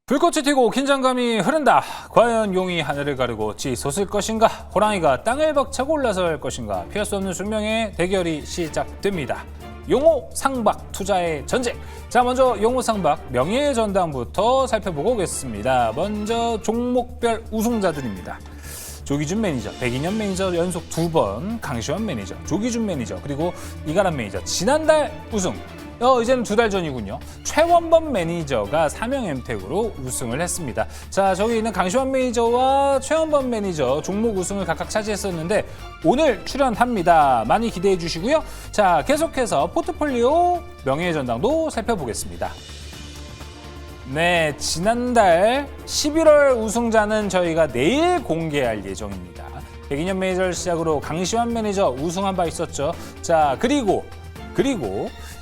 불꽃이 튀고 긴장감이 흐른다. 과연 용이 하늘을 가르고 치솟을 것인가? 호랑이가 땅을 벅차고 올라설 것인가? 피할 수 없는 숙명의 대결이 시작됩니다. 용호 상박 투자의 전쟁. 자, 먼저 용호 상박 명예의 전당부터 살펴보고 오겠습니다. 먼저 종목별 우승자들입니다. 조기준 매니저, 백인현 매니저 연속 2번, 강시원 매니저, 조기준 매니저, 그리고 이가람 매니저. 지난달 우승. 이제는 2달 전이군요. 최원범 매니저가 사명 엠텍으로 우승을 했습니다. 자, 저기 있는 강시환 매니저와 최원범 매니저 종목 우승을 각각 차지했었는데 오늘 출연합니다. 많이 기대해 주시고요. 자, 계속해서 포트폴리오 명예의 전당도 살펴보겠습니다. 네, 지난달 11월 우승자는 저희가 내일 공개할 예정입니다. 백인현 매니저를 시작으로 강시환 매니저 우승한 바 있었죠. 자, 그리고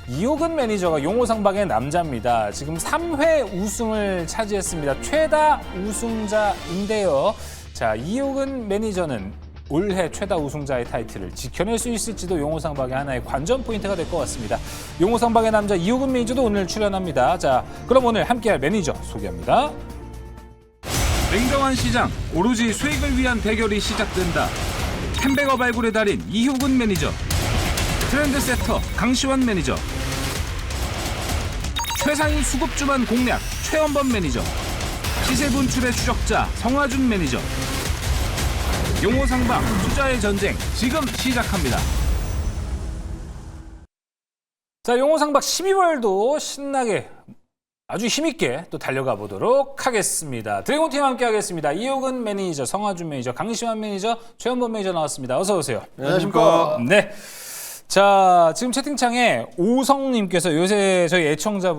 이호근 매니저가 용호상박의 남자입니다. 지금 3회 우승을 차지했습니다. 최다 우승자인데요. 자, 이호근 매니저는 올해 최다 우승자의 타이틀을 지켜낼 수 있을지도 용호상박의 하나의 관전 포인트가 될 것 같습니다. 용호상박의 남자 이호근 매니저도 오늘 출연합니다. 자, 그럼 오늘 함께할 매니저 소개합니다. 냉정한 시장, 오로지 수익을 위한 대결이 시작된다. 햄버거 발굴의 달인 이호근 매니저, 트렌드 세터 강시환 매니저, 최상위 수급주만 공략 최원범 매니저, 시세 분출의 추적자 성화준 매니저. 용호상박 투자의 전쟁 지금 시작합니다. 자, 용호상박 12월도 신나게 아주 힘있게 또 달려가 보도록 하겠습니다. 드래곤팀 함께 하겠습니다. 이호근 매니저, 성화준 매니저, 강시환 매니저, 최원범 매니저 나왔습니다. 어서 오세요. 안녕하십니까. 네. 자, 지금 채팅창에 오성님께서 요새 저희 애청자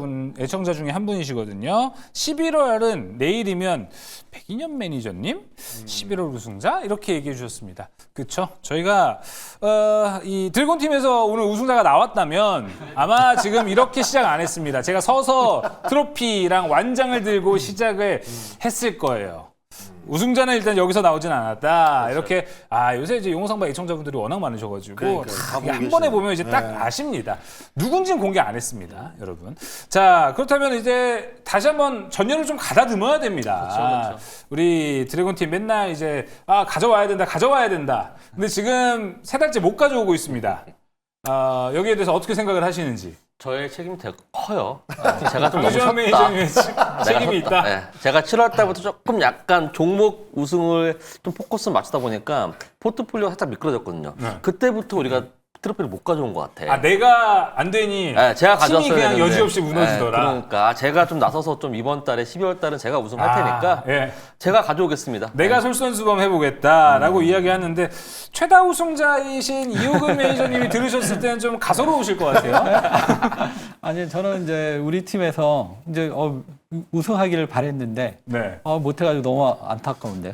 중에 한 분이시거든요. 11월은 내일이면 백인현 매니저님 11월 우승자 이렇게 얘기해 주셨습니다. 그렇죠? 저희가 이 드래곤팀에서 오늘 우승자가 나왔다면 아마 지금 이렇게 시작 안 했습니다. 제가 서서 트로피랑 완장을 들고 시작을 했을 거예요. 우승자는 일단 여기서 나오진 않았다. 그렇죠. 이렇게 요새 이제 용호상박 애청자분들이 워낙 많으셔가지고 한 번에 보면 이제 딱 아십니다. 누군지는 공개 안 했습니다, 여러분. 자, 그렇다면 이제 다시 한번 전열을 좀 가다듬어야 됩니다. 그렇죠. 우리 드래곤팀 맨날 이제 가져와야 된다. 근데 지금 3달째 못 가져오고 있습니다. 여기에 대해서 어떻게 생각을 하시는지. 저의 책임이 되게 커요. 제가 좀 너무 강시환 매니저님의 책임이 있다. 네, 제가 7월 달부터 조금 약간 종목 우승을 좀 포커스 맞추다 보니까 포트폴리오가 살짝 미끄러졌거든요. 그때부터 우리가 트로피를 못 가져온 것 같아. 내가 안 되니 제가 팀이 가져왔어야 그냥 되는데. 여지없이 무너지더라. 그러니까 제가 좀 나서서 좀 이번 달에 12월 달은 제가 우승할 테니까 예. 제가 가져오겠습니다. 내가 솔선수범 해보겠다라고 이야기하는데 최다 우승자이신 이호근 매니저님이 들으셨을 때는 좀 가소로우실 것 같아요. 아니, 저는 이제 우리 팀에서 이제 우승하기를 바랬는데 네. 못해가지고 너무 안타까운데요.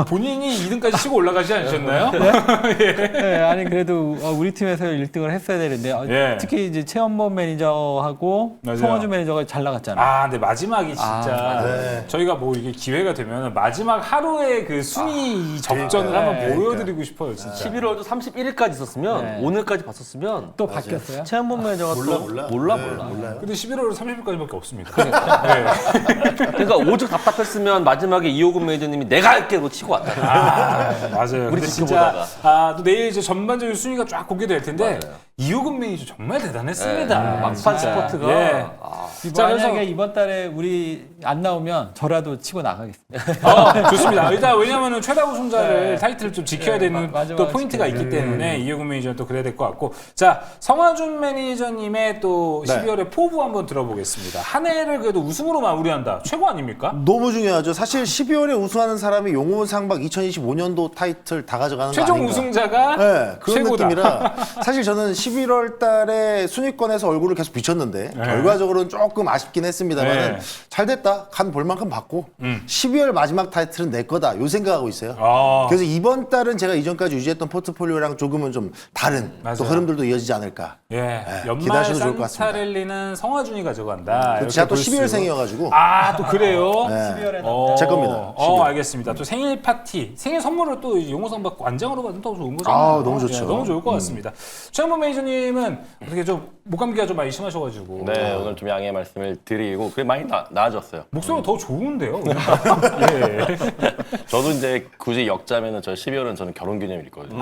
본인이 2등까지 치고 올라가지 않으셨나요? 네, 아니 그래도 우리 팀에서 1등을 했어야 되는데 예. 특히 이제 최원범 매니저하고 맞아요. 송화준 매니저가 잘 나갔잖아요. 근데 마지막이 진짜 저희가 뭐 이게 기회가 되면 마지막 하루의 그 순위 적전을 한번 보여드리고 싶어요, 진짜. 11월도 31일까지 있었으면 네. 오늘까지 봤었으면 또 바뀌었어요? 최원범 매니저가 몰라. 근데 11월 30일까지밖에 없습니다. 그러니까 오죽 답답했으면 마지막에 이호근 매니저님이 내가 할게로 치고 왔다. 맞아요. 우리 근데 진짜 지켜보다가. 또 내일 이제 전반적인 순위가 쫙 공개될 텐데 맞아요. 이호근 매니저 정말 대단했습니다. 막판 진짜. 스포트가 예. 자, 만약에 그래서 이번 달에 우리 안 나오면 저라도 치고 나가겠습니다. 좋습니다. 일단 왜냐하면 최다 우승자를 타이틀을 좀 지켜야 되는 마지막에 또 포인트가 있기 때문에 이호근 매니저는 또 그래야 될 것 같고, 자, 성화준 매니저님의 또 12월에 포부 한번 들어보겠습니다. 한 해를 그래도 우승으로 마무리한다. 최고 아닙니까? 너무 중요하죠. 사실 12월에 우승하는 사람이 용호상박 2025년도 타이틀 다 가져가는 거 최종 아닌가. 우승자가 네, 그런 최고다. 느낌이라 사실 저는 11월 달에 순위권에서 얼굴을 계속 비쳤는데 결과적으로는 조금 아쉽긴 했습니다만 네. 잘 됐다. 간 볼 만큼 받고 12월 마지막 타이틀은 내 거다. 요 생각하고 있어요. 그래서 이번 달은 제가 이전까지 유지했던 포트폴리오랑 조금은 좀 다른 맞아요. 또 흐름들도 이어지지 않을까. 연말 기대하셔도 좋을 것 같습니다. 산타랠리는 성화준이 가져간다. 이렇게 제가 또 볼 수. 12월생이어가지고 또 그래요? 12월에 제 겁니다. 12월. 알겠습니다. 또 생일 파티, 생일 선물을 또 용호상박 완장으로 받으면 더 좋은 거죠. 너무 좋죠. 너무 좋을 것 같습니다. 최원범 매니저님은 어떻게 좀 목감기가 좀 많이 심하셔가지고 네, 오늘 좀 양해 말씀을 드리고 그게 많이 나아졌어요. 목소리가 더 좋은데요. 예. 저도 이제 굳이 역자면은 저 12월은 저는 결혼기념일 있거든요.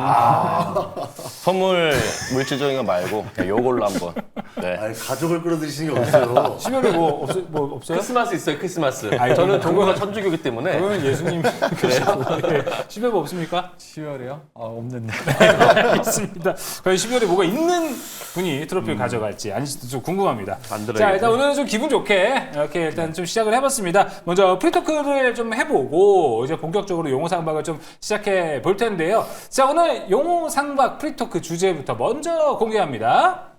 선물 물질적인 거 말고 그냥 요걸로 한번. 네. 아니, 가족을 끌어들이시는 게 어딨어요. 12월에 뭐 없어요? 크리스마스 있어요, 크리스마스. 아니, 저는 그거는- 종교가 천주교기 때문에. 그러면 예수님 계시고 12월 뭐 없습니까? 10월에요? 없는데. 있습니다. 과연 12월에 뭐가 있는 분이 트로피를 가져갈지 아닌지도 좀 궁금합니다. 만들어야겠네. 자, 일단 오늘은 좀 기분 좋게 이렇게 일단 좀 시작을 해봤습니다. 먼저 프리토크를 좀 해보고 이제 본격적으로 용어 상박을 좀 시작해 볼 텐데요. 자, 오늘 용어 상박 프리토크 주제부터 먼저 공개합니다.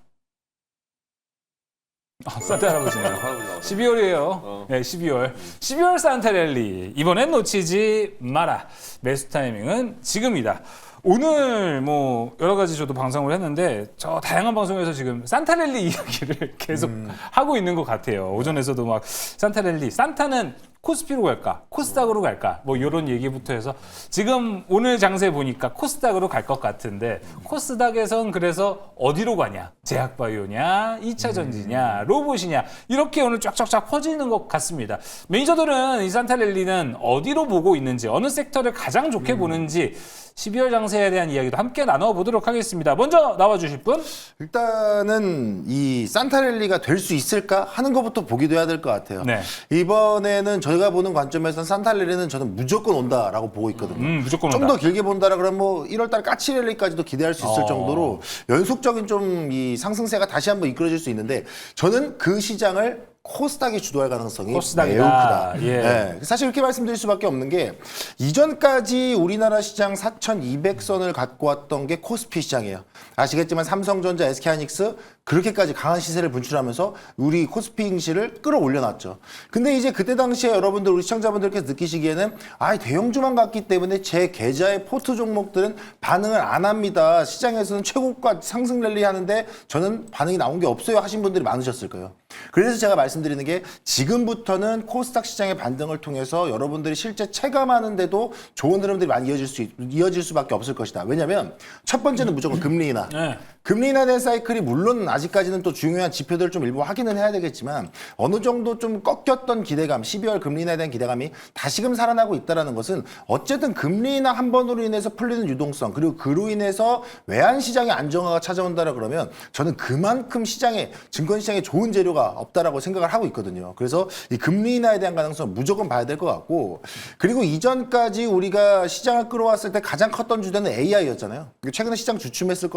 산타 할아버지네요. 12월이에요. 네, 12월. 12월 산타랠리. 이번엔 놓치지 마라. 매수 타이밍은 지금이다. 오늘 뭐 여러 가지 저도 방송을 했는데 저 다양한 방송에서 지금 산타랠리 이야기를 계속 하고 있는 것 같아요. 오전에서도 막 산타랠리, 산타는 코스피로 갈까, 코스닥으로 갈까, 뭐 이런 얘기부터 해서 지금 오늘 장세 보니까 코스닥으로 갈 것 같은데 코스닥에선 그래서 어디로 가냐, 제약바이오냐, 2차 전지냐, 로봇이냐 이렇게 오늘 쫙쫙쫙 퍼지는 것 같습니다. 매니저들은 이 산타랠리는 어디로 보고 있는지, 어느 섹터를 가장 좋게 보는지 12월 장세에 대한 이야기도 함께 나눠보도록 하겠습니다. 먼저 나와주실 분? 일단은 이 산타랠리가 될 수 있을까 하는 것부터 보기도 해야 될 것 같아요. 네. 이번에는 저희가 보는 관점에서는 산타랠리는 저는 무조건 온다라고 보고 있거든요. 무조건 좀 온다. 더 길게 본다라 그러면 뭐 1월달 까치랠리까지도 기대할 수 있을 정도로 연속적인 좀 이 상승세가 다시 한번 이끌어질 수 있는데 저는 그 시장을 코스닥이 주도할 가능성이 코스닥이다. 매우 크다. 예. 네. 사실 이렇게 말씀드릴 수밖에 없는 게 이전까지 우리나라 시장 4,200선을 갖고 왔던 게 코스피 시장이에요. 아시겠지만 삼성전자, SK하이닉스 그렇게까지 강한 시세를 분출하면서 우리 코스피 증시를 끌어올려놨죠. 근데 이제 그때 당시에 여러분들 우리 시청자분들께서 느끼시기에는 대형주만 갔기 때문에 제 계좌의 포트 종목들은 반응을 안 합니다. 시장에서는 최고가 상승 랠리 하는데 저는 반응이 나온 게 없어요 하신 분들이 많으셨을 거예요. 그래서 제가 말씀드리는 게 지금부터는 코스닥 시장의 반등을 통해서 여러분들이 실제 체감하는데도 좋은 흐름들이 많이 이어질 수밖에 없을 것이다. 왜냐하면 첫 번째는 무조건 금리 인하. 네. 금리 인하 된 사이클이 물론 아직까지는 또 중요한 지표들을 좀 일부 확인은 해야 되겠지만 어느 정도 좀 꺾였던 기대감, 12월 금리 인하에 대한 기대감이 다시금 살아나고 있다는 것은 어쨌든 금리 인하 한 번으로 인해서 풀리는 유동성 그리고 그로 인해서 외환 시장의 안정화가 찾아온다라 그러면 저는 그만큼 시장에 증권 시장에 좋은 재료가 없다라고 생각을 하고 있거든요. 그래서 이 금리 인하에 대한 가능성 무조건 봐야 될 것 같고 그리고 이전까지 우리가 시장을 끌어왔을 때 가장 컸던 주제는 AI였잖아요. 최근에 시장 주춤했던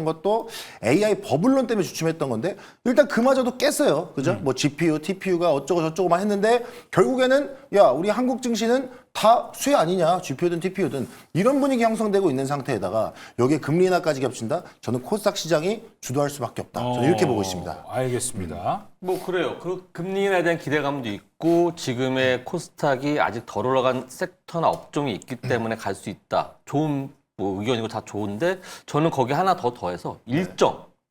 것도 AI 버블론 때문에 주춤했던 건데 일단 그마저도 깼어요. 그죠? 뭐 GPU, TPU가 어쩌고 저쩌고만 했는데 결국에는 야 우리 한국 증시는 다 쇠 아니냐 GPU든 TPU든 이런 분위기 형성되고 있는 상태에다가 여기에 금리 인하까지 겹친다? 저는 코스닥 시장이 주도할 수밖에 없다. 저는 이렇게 보고 있습니다. 알겠습니다. 뭐 그래요. 그 금리 인하에 대한 기대감도 있고 지금의 코스닥이 아직 덜 올라간 섹터나 업종이 있기 때문에 갈 수 있다. 좋은 뭐 의견이고 다 좋은데 저는 거기 하나 더 더해서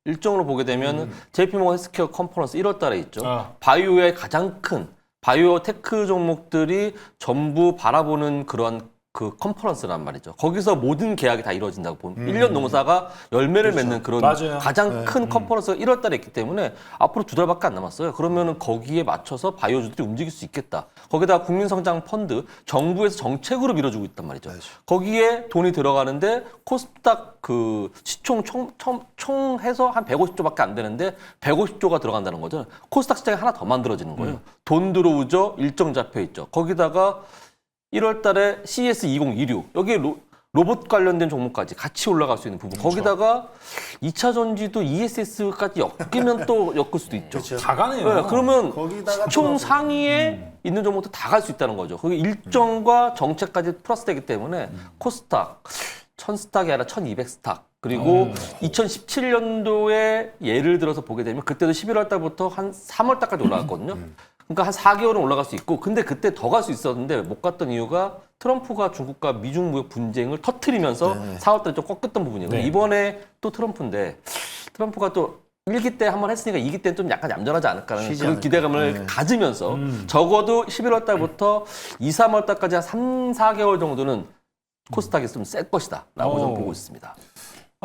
일정으로 보게 되면 JP모건 헬스케어 컨퍼런스 1월 달에 있죠. 바이오의 가장 큰 바이오 테크 종목들이 전부 바라보는 그런 그 컨퍼런스란 말이죠. 거기서 모든 계약이 다 이루어진다고 보면 1년 농사가 열매를 맺는 그런 맞아요. 가장 큰 컨퍼런스가 1월 달에 있기 때문에 앞으로 2달밖에 안 남았어요. 그러면은 거기에 맞춰서 바이오주들이 움직일 수 있겠다. 거기다가 국민성장 펀드 정부에서 정책으로 밀어주고 있단 말이죠. 거기에 돈이 들어가는데 코스닥 그 시총 총 해서 한 150조밖에 안 되는데 150조가 들어간다는 거죠. 코스닥 시장이 하나 더 만들어지는 거예요. 돈 들어오죠. 일정 잡혀 있죠. 거기다가 1월 달에 CES 2026 여기에 로봇 관련된 종목까지 같이 올라갈 수 있는 부분. 거기다가 2차 전지도 ESS까지 엮이면 또 엮을 수도 있죠. 다 가네요. 네, 그러면 거기다가 총 상위에 있는 종목도 다 갈 수 있다는 거죠. 거기 일정과 정책까지 플러스되기 때문에 코스닥 1000스탁이 아니라 1200스탁. 그리고 2017년도에 예를 들어서 보게 되면 그때도 11월 달부터 한 3월 달까지 올라갔거든요. 그러니까 한 4개월은 올라갈 수 있고 근데 그때 더 갈 수 있었는데 못 갔던 이유가 트럼프가 중국과 미중 무역 분쟁을 터뜨리면서 4월 달에 좀 꺾였던 부분이에요. 네. 이번에 또 트럼프인데 트럼프가 또 1기 때 한번 했으니까 2기 때는 좀 약간 얌전하지 않을까라는 쉬지 그런 않을까. 기대감을 가지면서 적어도 11월 달부터 2, 3월 달까지 한 3, 4개월 정도는 코스닥이 좀 셀 것이다 라고 좀 보고 있습니다.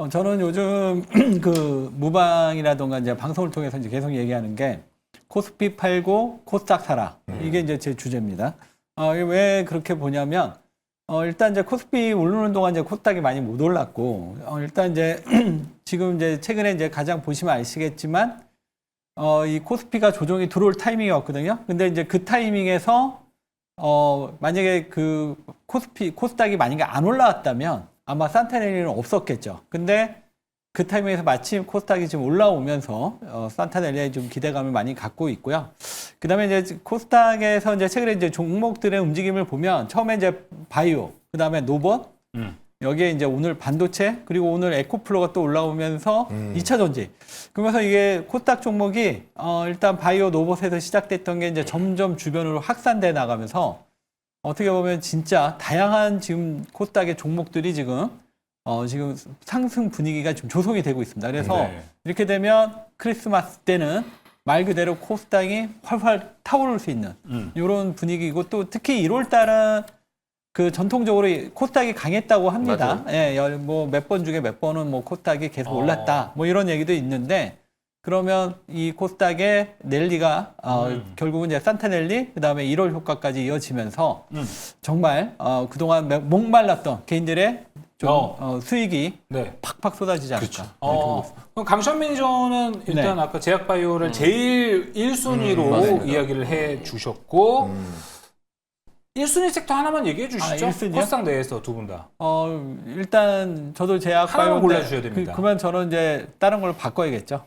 저는 요즘 그 무방이라던가 이제 방송을 통해서 이제 계속 얘기하는 게 코스피 팔고 코스닥 사라. 이게 이제 제 주제입니다. 이게 왜 그렇게 보냐면 일단 이제 코스피 오르는 동안 이제 코스닥이 많이 못 올랐고 일단 이제 지금 이제 최근에 이제 가장 보시면 아시겠지만 이 코스피가 조정이 들어올 타이밍이었거든요. 근데 이제 그 타이밍에서 만약에 그 코스닥이 만약에 안 올라왔다면 아마 산타넬리는 없었겠죠. 근데 그 타이밍에서 마침 코스닥이 지금 올라오면서 산타넬리에 좀 기대감을 많이 갖고 있고요. 그다음에 이제 코스닥에서 이제 최근에 이제 종목들의 움직임을 보면 처음에 이제 바이오, 그다음에 노봇, 여기에 이제 오늘 반도체, 그리고 오늘 에코플로가 또 올라오면서 2차 전지. 그러면서 이게 코스닥 종목이 일단 바이오 노봇에서 시작됐던 게 이제 점점 주변으로 확산돼 나가면서 어떻게 보면 진짜 다양한 지금 코스닥의 종목들이 지금 상승 분위기가 좀 조성이 되고 있습니다. 그래서 네. 이렇게 되면 크리스마스 때는 말 그대로 코스닥이 활활 타오를 수 있는 이런 분위기고, 또 특히 1월 달은 그 전통적으로 코스닥이 강했다고 합니다. 예, 뭐 몇 번 중에 몇 번은 뭐 코스닥이 계속 올랐다. 뭐 이런 얘기도 있는데, 그러면 이 코스닥의 랠리가 결국은 이제 산타넬리, 그다음에 1월 효과까지 이어지면서 정말 그동안 목말랐던 개인들의 좀 수익이 네. 팍팍 쏟아지지 않을까. 그럼 강시환 매니저는 일단 네. 아까 제약바이오를 제일 1순위로 이야기를 해 주셨고 1순위 섹터 하나만 얘기해 주시죠. 1순위요? 코스닥 내에서 두 분 다. 일단 저도 제약 하나만 바이오 골라주셔야 됩니다. 그러면 저는 이제 다른 걸로 바꿔야겠죠.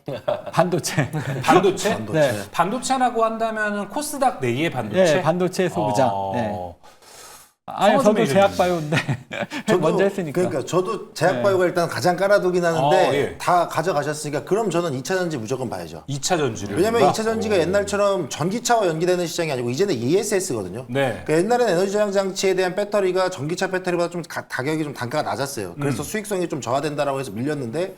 반도체. 반도체? 네. 반도체라고 한다면 코스닥 내의 반도체? 네, 반도체 소부장. 네. 아니, 성어준 저도 매니저님. 제약 바이오인데 먼저 했으니까. 그러니까 저도 제약바이오가 일단 가장 깔아두긴 하는데 예. 다 가져가셨으니까 그럼 저는 2차 전지 무조건 봐야죠. 2차 전지를. 왜냐면 본다? 2차 전지가 옛날처럼 전기차와 연계되는 시장이 아니고 이제는 ESS거든요. 네. 그러니까 옛날에는 에너지 저장 장치에 대한 배터리가 전기차 배터리보다 좀 가격이 좀 단가가 낮았어요. 그래서 수익성이 좀 저하된다라고 해서 밀렸는데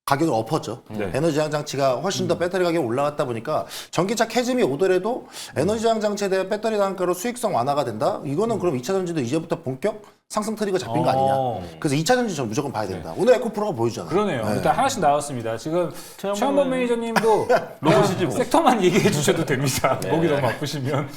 가격을 엎었죠. 네. 에너지 저장 장치가 훨씬 더 배터리 가격이 올라갔다 보니까 전기차 캐즘이 오더라도 에너지 저장 장치에 대한 배터리 단가로 수익성 완화가 된다? 이거는 그럼 2차 전지도 이제부터 본격 상승 트리거 잡힌 거 아니냐? 그래서 2차 전지 저는 무조건 봐야 된다. 오늘 에코프로가 보여주잖아요. 그러네요. 네. 일단 하나씩 나왔습니다. 지금 최한범 매니저님도 로봇이지 뭐. 섹터만 얘기해 주셔도 됩니다. 목이 너무 아프시면.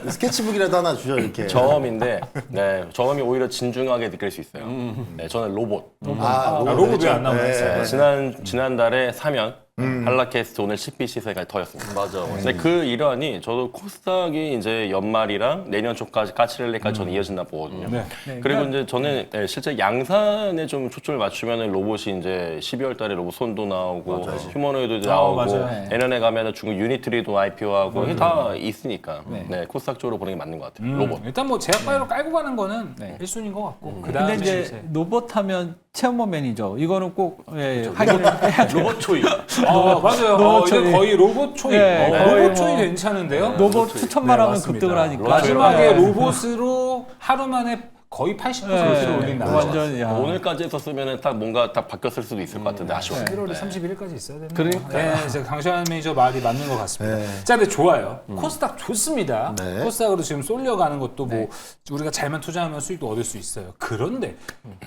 스케치북이라도 하나 주죠, 이렇게. 저음인데 네, 저음이 오히려 진중하게 느낄 수 있어요. 네, 저는 로봇. 로봇 왜 안 나오나요? 네, 지난달에 사면 한라캐스트 오늘 10비 시세가 터졌습니다. 맞아. 근데 그 일환이 저도 코스닥이 이제 연말이랑 내년 초까지 까치렐레까지 저는 이어진다 보거든요. 네. 그리고 이제 저는 실제 양산에 좀 초점을 맞추면은 로봇이 이제 12월 달에 로봇 손도 나오고 휴머노이드도 나오고 맞아요. 내년에 가면은 중국 유니트리도 IPO하고 이게 다 있으니까 네, 코스닥 쪽으로 보는 게 맞는 것 같아요. 로봇. 일단 뭐 제약바이오로 깔고 가는 거는 1순위인 것 같고. 근데 그다음에 이제 로봇 하면 최원범 매니저 이거는 꼭 확인을 해야 돼요. 로봇 초이. 맞아요. 로봇 이제 초이. 거의 로봇 초이. 네, 거의 로봇 뭐 초이 괜찮은데요? 로봇 추천만 하면 맞습니다. 급등을 하니까. 마지막에 네. 로봇으로 하루 만에 거의 80%를 올린 나라. 완전 야. 오늘까지 했었으면은 딱 뭔가 딱 바뀌었을 수도 있을 것 같은데 아쉬워요. 11월에 31일까지 있어야 되는 그러니까. 네, 이제 강시환 매니저 말이 맞는 것 같습니다. 자, 근데 좋아요. 코스닥 좋습니다. 네. 코스닥으로 지금 쏠려가는 것도 뭐 우리가 잘만 투자하면 수익도 얻을 수 있어요. 그런데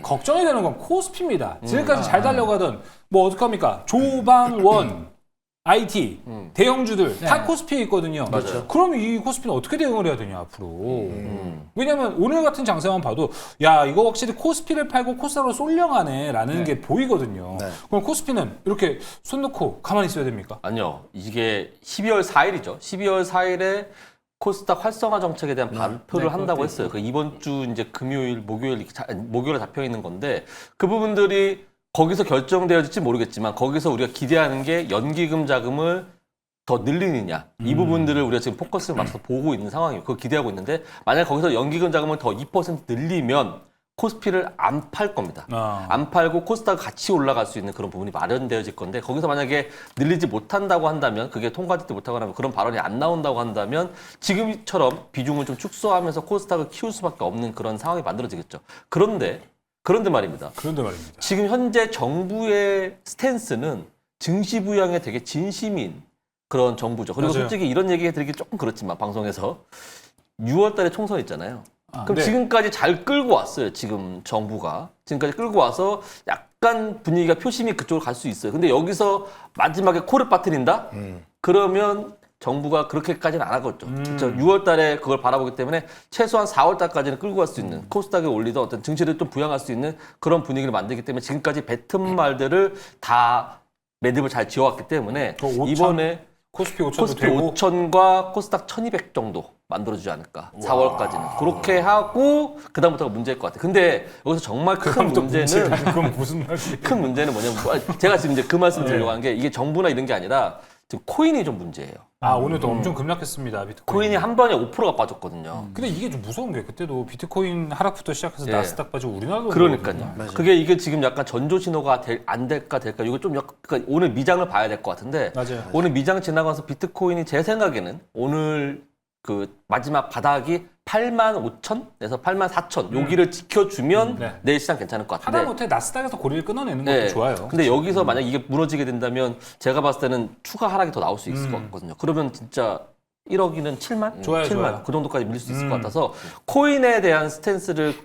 걱정이 되는 건 코스피입니다. 지금까지 잘 달려가던 뭐 어떡합니까? 조방원, IT, 대형주들 다 코스피에 있거든요. 맞아요. 그럼 이 코스피는 어떻게 대응을 해야 되냐 앞으로. 왜냐면 오늘 같은 장세만 봐도 야 이거 확실히 코스피를 팔고 코스닥으로 쏠려가네라는 게 보이거든요. 네. 그럼 코스피는 이렇게 손 놓고 가만히 있어야 됩니까? 아니요. 이게 12월 4일이죠. 12월 4일에 코스닥 활성화 정책에 대한 발표를 한다고 했어요. 그 이번 주 이제 금요일, 목요일에 잡혀 있는 건데 그 부분들이 거기서 결정되어질지 모르겠지만 거기서 우리가 기대하는 게 연기금 자금을 더 늘리느냐 이 부분들을 우리가 지금 포커스를 맞춰서 보고 있는 상황이에요. 그걸 기대하고 있는데 만약 거기서 연기금 자금을 더 2% 늘리면 코스피를 안 팔 겁니다. 안 팔고 코스닥 같이 올라갈 수 있는 그런 부분이 마련되어질 건데 거기서 만약에 늘리지 못한다고 한다면 그게 통과되지 못하거나 하면 그런 발언이 안 나온다고 한다면 지금처럼 비중을 좀 축소하면서 코스닥을 키울 수밖에 없는 그런 상황이 만들어지겠죠. 그런데 말입니다. 그런데 말입니다. 지금 현재 정부의 스탠스는 증시 부양에 되게 진심인 그런 정부죠. 그리고 맞아요. 솔직히 이런 얘기 해드리기 조금 그렇지만 방송에서 6월 달에 총선 있잖아요. 그럼 네. 지금까지 잘 끌고 왔어요. 지금 정부가. 지금까지 끌고 와서 약간 분위기가 표심이 그쪽으로 갈 수 있어요. 근데 여기서 마지막에 코를 빠뜨린다? 그러면 정부가 그렇게까지는 안 하겠죠. 6월 달에 그걸 바라보기 때문에 최소한 4월 달까지는 끌고 갈 수 있는 코스닥에 올리던 어떤 증시를 좀 부양할 수 있는 그런 분위기를 만들기 때문에 지금까지 뱉은 말들을 다 매듭을 잘 지어왔기 때문에 5천? 이번에 코스피 5천도 코스피 되고 5천과 코스닥 1200 정도 만들어주지 않을까. 4월까지는. 그렇게 하고 그다음부터가 문제일 것 같아요. 근데 여기서 정말 큰 문제는 그건 무슨 말이에요? 큰 문제는 뭐냐면 제가 지금 이제 그 말씀 드리려고 한 게 이게 정부나 이런 게 아니라 지금 코인이 좀 문제예요. 아 오늘도 엄청 급락했습니다. 비트코인. 코인이 한 번에 5%가 빠졌거든요. 근데 이게 좀 무서운 게 그때도 비트코인 하락부터 시작해서 예. 나스닥 빠지고 우리나라도 그러니까요. 그러거든요. 이게 지금 약간 전조 신호가 안 될까 이거 좀 약간 그러니까 오늘 미장을 봐야 될 것 같은데 맞아요. 오늘 미장 지나가서 비트코인이 제 생각에는 오늘 그 마지막 바닥이 85,000에서 84,000 여기를 지켜주면 네. 내일 시장 괜찮을 것 같은데 하다못해 나스닥에서 고리를 끊어내는 것도 네. 좋아요. 근데 여기서 만약 이게 무너지게 된다면 제가 봤을 때는 추가 하락이 더 나올 수 있을 것 같거든요. 그러면 진짜 1억이는 7만? 좋아요, 7만. 좋아요. 그 정도까지 밀릴 수 있을 것 같아서 코인에 대한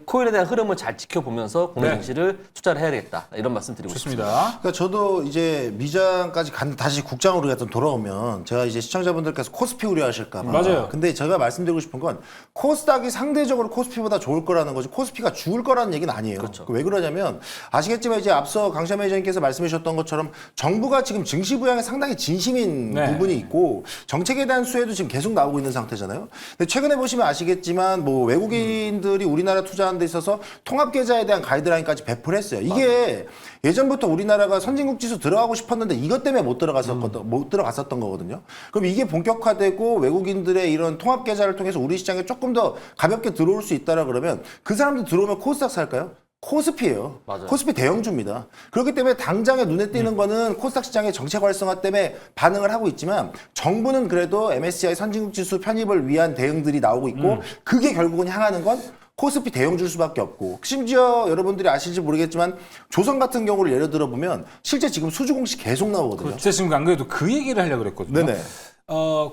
코인에 대한 흐름을 잘 지켜보면서 국내 네. 증시를 투자를 해야 되겠다. 이런 말씀 드리고 싶습니다. 좋습니다. 그러니까 저도 이제 미장까지 다시 국장으로 약간 돌아오면 제가 이제 시청자분들께서 코스피 우려하실까 봐. 맞아요. 근데 제가 말씀드리고 싶은 건 코스닥이 상대적으로 코스피보다 좋을 거라는 거지 코스피가 죽을 거라는 얘기는 아니에요. 그렇죠. 왜 그러냐면 아시겠지만 이제 앞서 강시아 매니저님께서 말씀해 주셨던 것처럼 정부가 지금 증시 부양에 상당히 진심인 네. 부분이 있고 정책에 대한 수혜도 지금 계속 나오고 있는 상태잖아요. 근데 최근에 보시면 아시겠지만 뭐 외국인들이 우리나라 투자하는 데 있어서 통합 계좌에 대한 가이드라인까지 배포를 했어요. 이게 예전부터 우리나라가 선진국 지수 들어가고 싶었는데 이것 때문에 못 들어갔었던 거거든요. 그럼 이게 본격화되고 외국인들의 이런 통합 계좌를 통해서 우리 시장에 조금 더 가볍게 들어올 수 있다라 그러면 그 사람들 들어오면 코스닥 살까요? 코스피예요. 맞아요. 코스피 대형주입니다. 그렇기 때문에 당장에 눈에 띄는 거는 코스닥 시장의 정책 활성화 때문에 반응을 하고 있지만 정부는 그래도 MSCI 선진국 지수 편입을 위한 대응들이 나오고 있고 그게 결국은 향하는 건 코스피 대형주일 수밖에 없고 심지어 여러분들이 아실지 모르겠지만 조선 같은 경우를 예를 들어보면 실제 지금 수주 공시 계속 나오거든요. 제가 지금 안 그래도 그 얘기를 하려고 그랬거든요. 네네.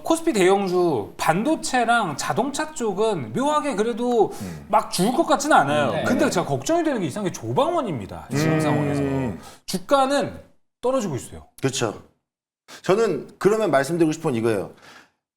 코스피 대형주 반도체랑 자동차 쪽은 묘하게 그래도 막 죽을 것 같지는 않아요. 근데 제가 걱정이 되는 게 이상하게 조방원입니다. 지금 상황에서. 주가는 떨어지고 있어요. 그렇죠. 저는 그러면 말씀드리고 싶은 건 이거예요.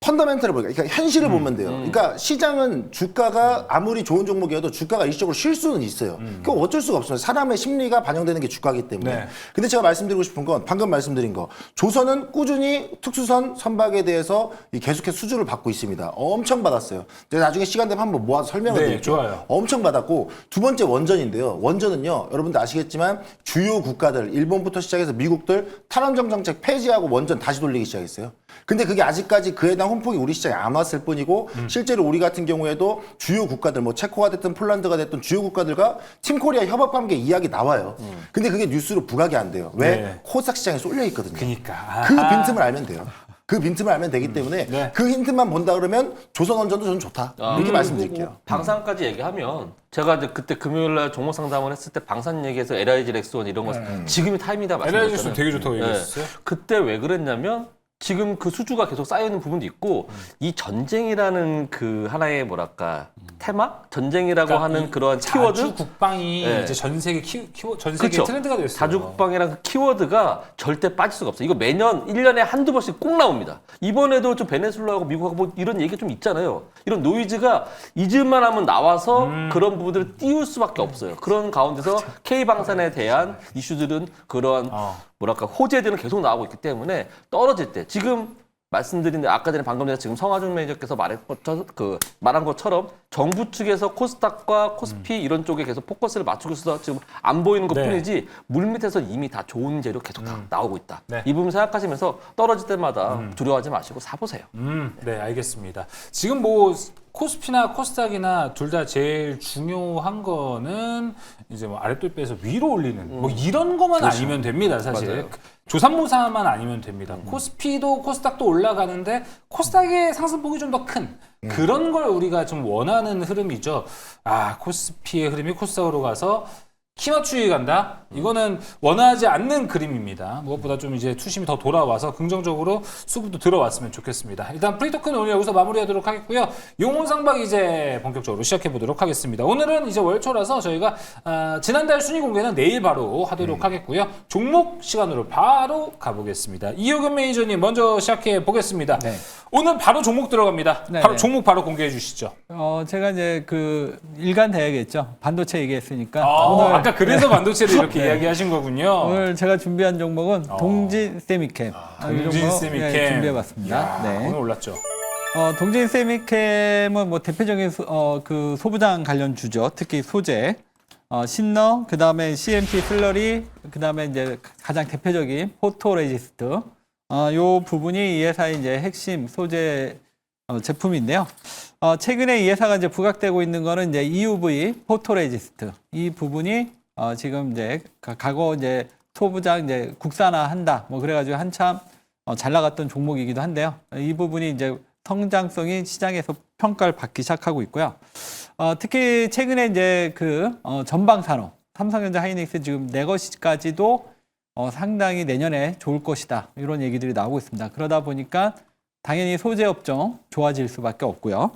펀더멘털을 보니까 그러니까 현실을 보면 돼요. 그러니까 시장은 주가가 아무리 좋은 종목이어도 주가가 일시적으로 쉴 수는 있어요. 그건 어쩔 수가 없어요. 사람의 심리가 반영되는 게 주가이기 때문에. 네. 근데 제가 말씀드리고 싶은 건 방금 말씀드린 거. 조선은 꾸준히 특수선 선박에 대해서 계속해서 수주를 받고 있습니다. 엄청 받았어요. 제가 나중에 시간 되면 한번 모아서 설명을 네, 드릴게요. 좋아요. 엄청 받았고 두 번째 원전인데요. 원전은요. 여러분들 아시겠지만 주요 국가들 일본부터 시작해서 미국들 탈원전 정책 폐지하고 원전 다시 돌리기 시작했어요. 근데 그게 아직까지 그에 대한 혼폭이 우리 시장에 안 왔을 뿐이고 실제로 우리 같은 경우에도 주요 국가들 뭐 체코가 됐든 폴란드가 됐든 주요 국가들과 팀 코리아 협업 관계 이야기 나와요. 근데 그게 뉴스로 부각이 안 돼요. 왜? 네. 코스닥 시장에 쏠려 있거든요. 그러니까. 그 빈틈을 알면 돼요. 그 빈틈을 알면 되기 때문에 네. 그 힌트만 본다 그러면 조선원전도 저는 좋다. 이렇게 말씀드릴게요. 방산까지 얘기하면 제가 이제 그때 금요일날 종목 상담을 했을 때 방산 얘기해서 LIG 렉스원 이런 거 지금이 타임이다 LIG 렉스원 말씀드렸잖아요. 되게 좋다고 얘기했었어요. 그때 왜 그랬냐면 지금 그 수주가 계속 쌓여있는 부분도 있고 이 전쟁이라는 그 하나의 뭐랄까 테마? 전쟁이라고 그러니까 하는 이 그런 키워드? 자주 국방이 네. 이제 전 세계 전 세계 그쵸. 트렌드가 됐어요. 자주국방이라는 그 키워드가 절대 빠질 수가 없어요. 이거 매년 1년에 한두 번씩 꼭 나옵니다. 이번에도 좀 베네수엘라하고 미국하고 뭐 이런 얘기가 좀 있잖아요. 이런 노이즈가 잊을만 하면 나와서 그런 부분들을 띄울 수밖에 없어요. 그런 가운데서 K방산에 대한 이슈들은 그런 뭐랄까 호재들은 계속 나오고 있기 때문에 떨어질 때 지금 말씀드린 아까 전에 방금 전에 지금 성하준 매니저께서 말한 것처럼 정부 측에서 코스닥과 코스피 이런 쪽에 계속 포커스를 맞추고 있어서 지금 안 보이는 것뿐이지 물밑에서 이미 다 좋은 재료 계속 다 나오고 있다. 네. 이 부분 생각하시면서 떨어질 때마다 두려워하지 마시고 사보세요. 네, 알겠습니다. 지금 뭐 코스피나 코스닥이나 둘 다 제일 중요한 거는 이제 뭐 아랫돌 빼서 위로 올리는 뭐 이런 것만 아니면 됩니다, 사실. 맞아요. 조삼모사만 아니면 됩니다. 코스피도 코스닥도 올라가는데 코스닥의 상승폭이 좀 더 큰 그런 걸 우리가 좀 원하는 흐름이죠. 아, 코스피의 흐름이 코스닥으로 가서 키 맞추기 간다? 이거는 원하지 않는 그림입니다. 무엇보다 좀 이제 투심이 더 돌아와서 긍정적으로 수급도 들어왔으면 좋겠습니다. 일단 프리토크는 오늘 여기서 마무리하도록 하겠고요. 용호상박 이제 본격적으로 시작해 보도록 하겠습니다. 오늘은 이제 월초라서 저희가 지난달 순위 공개는 내일 바로 하도록 하겠고요. 종목 시간으로 바로 가보겠습니다. 이효근 매니저님 먼저 시작해 보겠습니다. 네. 오늘 바로 종목 들어갑니다. 네, 바로 네. 종목 바로 공개해 주시죠. 제가 이제 그 일간 대야겠죠. 반도체 얘기했으니까 아까 그래서 반도체를 이렇게 네. 이야기하신 거군요. 오늘 제가 준비한 종목은 동진 세미캠. 이 동진 종목, 세미캠. 네, 준비해봤습니다. 야, 네. 오늘 올랐죠. 동진 세미캠은 뭐 대표적인 그 소부장 관련 주죠. 특히 소재, 신너, 그 다음에 CMP 슬러리, 그 다음에 이제 가장 대표적인 포토레지스트. 요 부분이 이 회사의 이제 핵심 소재 제품인데요. 최근에 이 회사가 이제 부각되고 있는 거는 이제 EUV 포토레지스트. 이 부분이 지금 이제 과거 이제 소부장 이제 국산화한다. 뭐 그래가지고 한참 잘 나갔던 종목이기도 한데요. 이 부분이 이제 성장성이 시장에서 평가를 받기 시작하고 있고요. 특히 최근에 이제 그 전방산업, 삼성전자 하이닉스 지금 내 것까지도 상당히 내년에 좋을 것이다. 이런 얘기들이 나오고 있습니다. 그러다 보니까 당연히 소재 업종 좋아질 수밖에 없고요.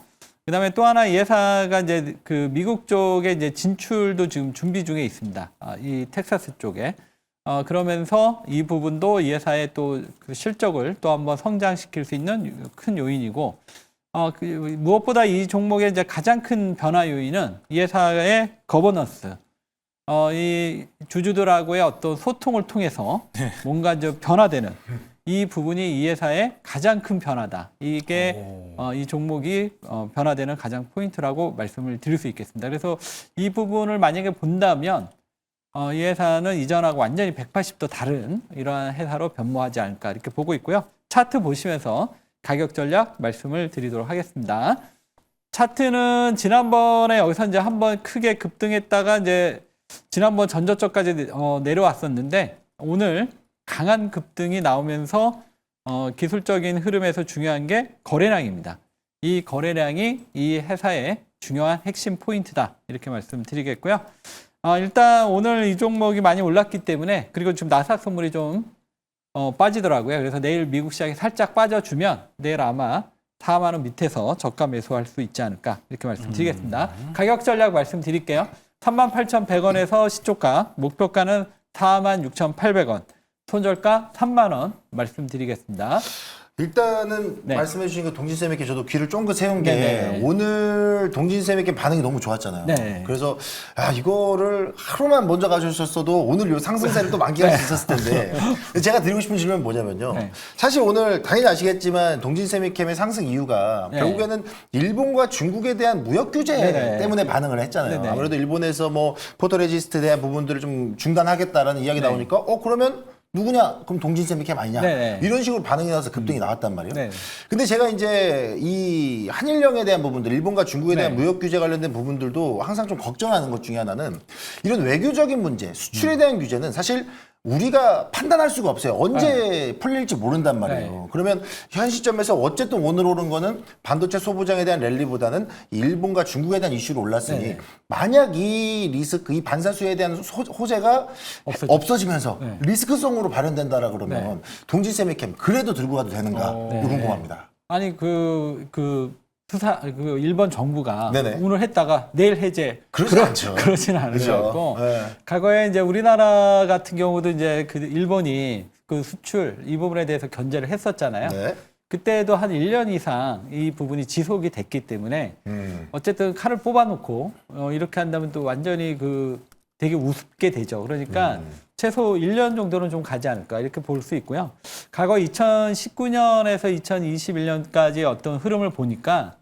그다음에 또 하나 이 회사가 이제 그 미국 쪽에 이제 진출도 지금 준비 중에 있습니다. 이 텍사스 쪽에. 그러면서 이 부분도 이 회사의 또 그 실적을 또 한번 성장시킬 수 있는 큰 요인이고, 무엇보다 이 종목의 이제 가장 큰 변화 요인은 이 회사의 거버넌스. 이 주주들하고의 어떤 소통을 통해서 뭔가 이제 변화되는 이 부분이 이 회사의 가장 큰 변화다. 이게 이 종목이 변화되는 가장 포인트라고 말씀을 드릴 수 있겠습니다. 그래서 이 부분을 만약에 본다면 이 회사는 이전하고 완전히 180도 다른 이러한 회사로 변모하지 않을까 이렇게 보고 있고요. 차트 보시면서 가격 전략 말씀을 드리도록 하겠습니다. 차트는 지난번에 여기서 이제 한번 크게 급등했다가 이제 지난번 전저점까지 내려왔었는데 오늘 강한 급등이 나오면서 기술적인 흐름에서 중요한 게 거래량입니다. 이 거래량이 이 회사의 중요한 핵심 포인트다. 이렇게 말씀드리겠고요. 일단 오늘 이 종목이 많이 올랐기 때문에 그리고 지금 나스닥 선물이 좀 빠지더라고요. 그래서 내일 미국 시장이 살짝 빠져주면 내일 아마 4만 원 밑에서 저가 매수할 수 있지 않을까 이렇게 말씀드리겠습니다. 가격 전략 말씀드릴게요. 38,100원에서 시초가, 목표가는 46,800원, 손절가 3만 원 말씀드리겠습니다. 일단은 네. 말씀해 주신 거 동진세미께 저도 귀를 쫑긋 세운 게 네네. 오늘 동진세미께 반응이 너무 좋았잖아요. 네. 그래서 이거를 하루만 먼저 가져오셨어도 오늘 요 상승세를 또 만끽할 수 있었을 텐데 제가 드리고 싶은 질문은 뭐냐면요. 네. 사실 오늘 당연히 아시겠지만 동진세미캠의 상승 이유가 네. 결국에는 일본과 중국에 대한 무역 규제 네네. 때문에 반응을 했잖아요. 네네. 아무래도 일본에서 뭐 포토레지스트에 대한 부분들을 좀 중단하겠다라는 이야기 네. 나오니까 그러면 누구냐? 그럼 동진세미캠 아니냐? 네네. 이런 식으로 반응이 나와서 급등이 나왔단 말이에요. 네. 근데 제가 이제 이 한일령에 대한 부분들, 일본과 중국에 대한 네. 무역 규제 관련된 부분들도 항상 좀 걱정하는 것 중에 하나는 이런 외교적인 문제, 수출에 대한 규제는 사실 우리가 판단할 수가 없어요. 언제 풀릴지 모른단 말이에요. 네. 그러면 현 시점에서 어쨌든 오늘 오른 거는 반도체 소부장에 대한 랠리보다는 일본과 중국에 대한 이슈로 올랐으니 네. 만약 이 리스크, 이 반사수에 대한 호재가 없어지면서 네. 리스크성으로 발현된다라 그러면 동진세미캠 그래도 들고 가도 되는가? 네. 이거 궁금합니다. 아니 그 일본 정부가 네네. 오늘 했다가 내일 해제 그러지 않죠. 그러지는 않은 그죠. 것 같고 네. 과거에 이제 우리나라 같은 경우도 이제 그 일본이 그 수출 이 부분에 대해서 견제를 했었잖아요. 네. 그때도 한 1년 이상 이 부분이 지속이 됐기 때문에 어쨌든 칼을 뽑아놓고 이렇게 한다면 또 완전히 그 되게 우습게 되죠. 그러니까 최소 1년 정도는 좀 가지 않을까 이렇게 볼 수 있고요. 과거 2019년에서 2021년까지 어떤 흐름을 보니까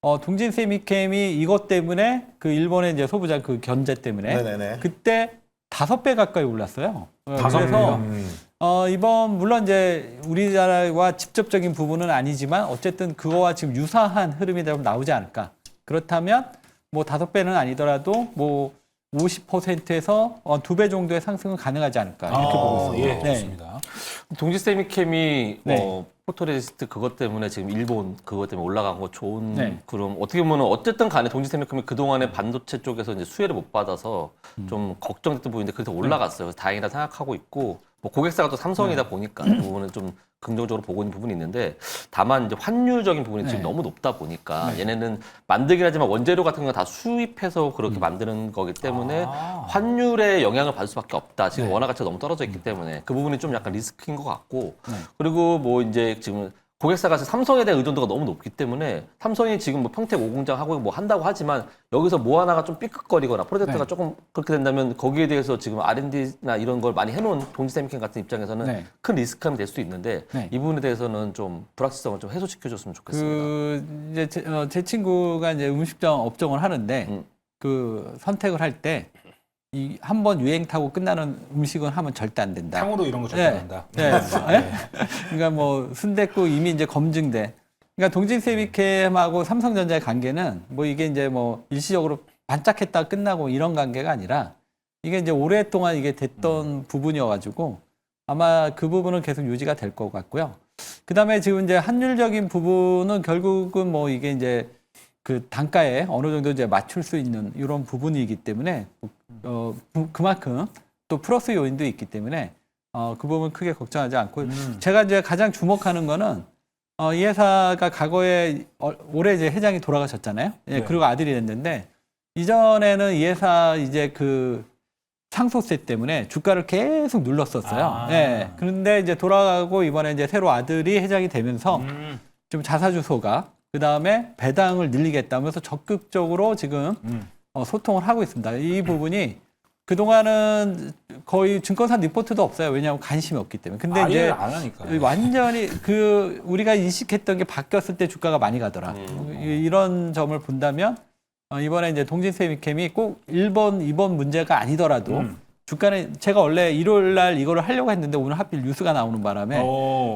동진세미캠이 이것 때문에 그 일본의 이제 소부장 그 견제 때문에 네네네. 그때 5배 가까이 올랐어요. 다섯 그래서 배요? 이번 물론 이제 우리나라와 직접적인 부분은 아니지만 어쨌든 그거와 지금 유사한 흐름이 나오지 않을까. 그렇다면 뭐 5배는 아니더라도 뭐 50%에서 2배 정도의 상승은 가능하지 않을까 이렇게 보고 있습니다. 예, 네. 좋습니다. 동지세미캠이 네. 포토레지스트 그것 때문에 지금 일본 그것 때문에 올라간 거 좋은 네. 그럼 어떻게 보면 어쨌든 간에 동진생명컴이 그동안에 반도체 쪽에서 이제 수혜를 못 받아서 좀 걱정됐던 부분인데 그래서 올라갔어요. 그래서 다행이다 생각하고 있고 뭐 고객사가 또 삼성이다 보니까 그 부분은 좀 긍정적으로 보고 있는 부분이 있는데 다만 이제 환율적인 부분이 지금 네. 너무 높다 보니까 얘네는 만들긴 하지만 원재료 같은 거 다 수입해서 그렇게 만드는 거기 때문에 환율에 영향을 받을 수밖에 없다. 지금 원화 가치가 너무 떨어져 있기 때문에 그 부분이 좀 약간 리스크인 것 같고 그리고 뭐 이제 지금 고객사가 삼성에 대한 의존도가 너무 높기 때문에 삼성이 지금 뭐 평택 5공장 하고 뭐 한다고 하지만 여기서 뭐 하나가 좀 삐끗거리거나 프로젝트가 조금 그렇게 된다면 거기에 대해서 지금 R&D나 이런 걸 많이 해놓은 동지세미캠 같은 입장에서는 네. 큰 리스크함이 될 수도 있는데 네. 이 부분에 대해서는 좀 불확실성을 좀 해소시켜줬으면 좋겠습니다. 이제 제 친구가 이제 음식점 업종을 하는데 그 선택을 할 때 이 한 번 유행 타고 끝나는 음식은 하면 절대 안 된다. 탕후루 이런 거 절대 안 한다. 네. 네. 그러니까 뭐 순댓국 이미 이제 검증돼. 그러니까 동진세미캠하고 삼성전자의 관계는 뭐 이게 이제 뭐 일시적으로 반짝했다 끝나고 이런 관계가 아니라 이게 이제 오랫동안 이게 됐던 부분이어가지고 아마 그 부분은 계속 유지가 될 것 같고요. 그 다음에 지금 이제 환율적인 부분은 결국은 뭐 이게 이제 그 단가에 어느 정도 이제 맞출 수 있는 이런 부분이기 때문에 그만큼 또 플러스 요인도 있기 때문에 그 부분 크게 걱정하지 않고 제가 이제 가장 주목하는 거는 이 회사가 과거에 올해 이제 회장이 돌아가셨잖아요. 예, 네. 그리고 아들이 됐는데 이전에는 이 회사 이제 그 상속세 때문에 주가를 계속 눌렀었어요. 예. 그런데 이제 돌아가고 이번에 이제 새로 아들이 회장이 되면서 좀 자사주소가 그 다음에 배당을 늘리겠다면서 적극적으로 지금 소통을 하고 있습니다. 이 부분이 그동안은 거의 증권사 리포트도 없어요. 왜냐하면 관심이 없기 때문에. 근데 아예 이제 안 하니까. 완전히 우리가 인식했던 게 바뀌었을 때 주가가 많이 가더라. 이런 점을 본다면 이번에 이제 동진세미캠이 꼭 1번, 2번 문제가 아니더라도 주가는 제가 원래 일요일 날 이거를 하려고 했는데 오늘 하필 뉴스가 나오는 바람에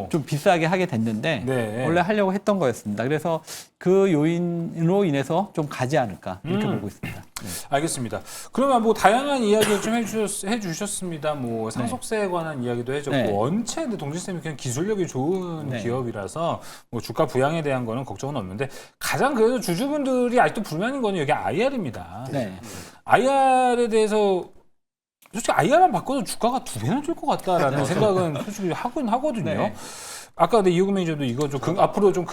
좀 비싸게 하게 됐는데 네. 원래 하려고 했던 거였습니다. 그래서 그 요인으로 인해서 좀 가지 않을까 이렇게 보고 있습니다. 네. 알겠습니다. 그러면 뭐 다양한 이야기를 좀 해주셨습니다. 뭐 상속세에 관한 이야기도 해줬고 네. 원체 근데 동진세미캠 기술력이 좋은 네. 기업이라서 뭐 주가 부양에 대한 거는 걱정은 없는데 가장 그래도 주주분들이 아직도 불만인 거는 여기 IR입니다. 네. IR에 대해서 솔직히 IR만 바꿔도 주가가 2배는 줄 것 같다라는 생각은 솔직히 하긴 하거든요. 네. 아까 근데 이ሁ근 매니저도 이거 좀 앞으로 좀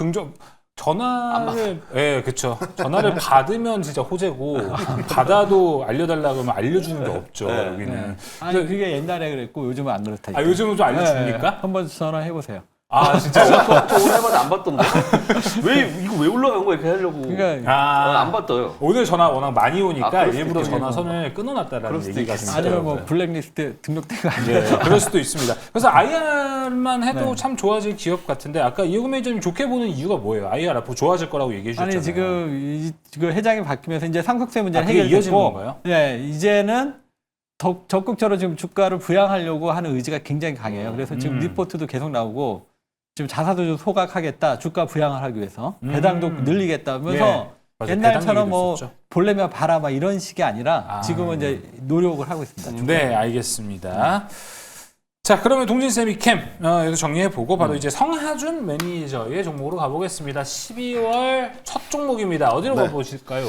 전화를 그렇죠. 전화를 받으면 진짜 호재고 받아도 알려달라 그러면 알려주는 게 없죠. 여기는. 아니 그게 옛날에 그랬고 요즘은 안 그렇다니까. 요즘은 좀 알려줍니까? 한번 전화해 보세요. 진짜요? 저 오늘 해봐도 안 봤던데 이거 왜 올라간 거야 이렇게 하려고 그러니까 안 봤어요. 오늘 전화 워낙 많이 오니까 그럴 수도 일부러 있겠네요. 전화선을 끊어놨다라는 얘기가 좀 아니면 뭐 있더라고요. 블랙리스트 등록된 거 아니에요? 네, 그럴 수도 있습니다. 그래서 IR만 해도 참 좋아질 기업 같은데 아까 이ሁ근 매니저님 좋게 보는 이유가 뭐예요? IR 앞으로 좋아질 거라고 얘기해 주셨잖아요. 아니 지금 지금 회장이 바뀌면서 이제 상속세 문제는 그게 이어지는 해결됐고, 건가요? 네 이제는 더 적극적으로 지금 주가를 부양하려고 하는 의지가 굉장히 강해요. 그래서 지금 리포트도 계속 나오고 지금 자사도 소각하겠다, 주가 부양을 하기 위해서 배당도 늘리겠다면서 예, 맞아요. 옛날처럼 배당 뭐 얘기도 있었죠. 볼래면 봐라 막 이런 식이 아니라 지금은 이제 노력을 하고 있습니다. 네, 알겠습니다. 자, 그러면 동진세미캠 여기서 정리해보고 바로 이제 성하준 매니저의 종목으로 가보겠습니다. 12월 첫 종목입니다. 어디로 네. 가보실까요?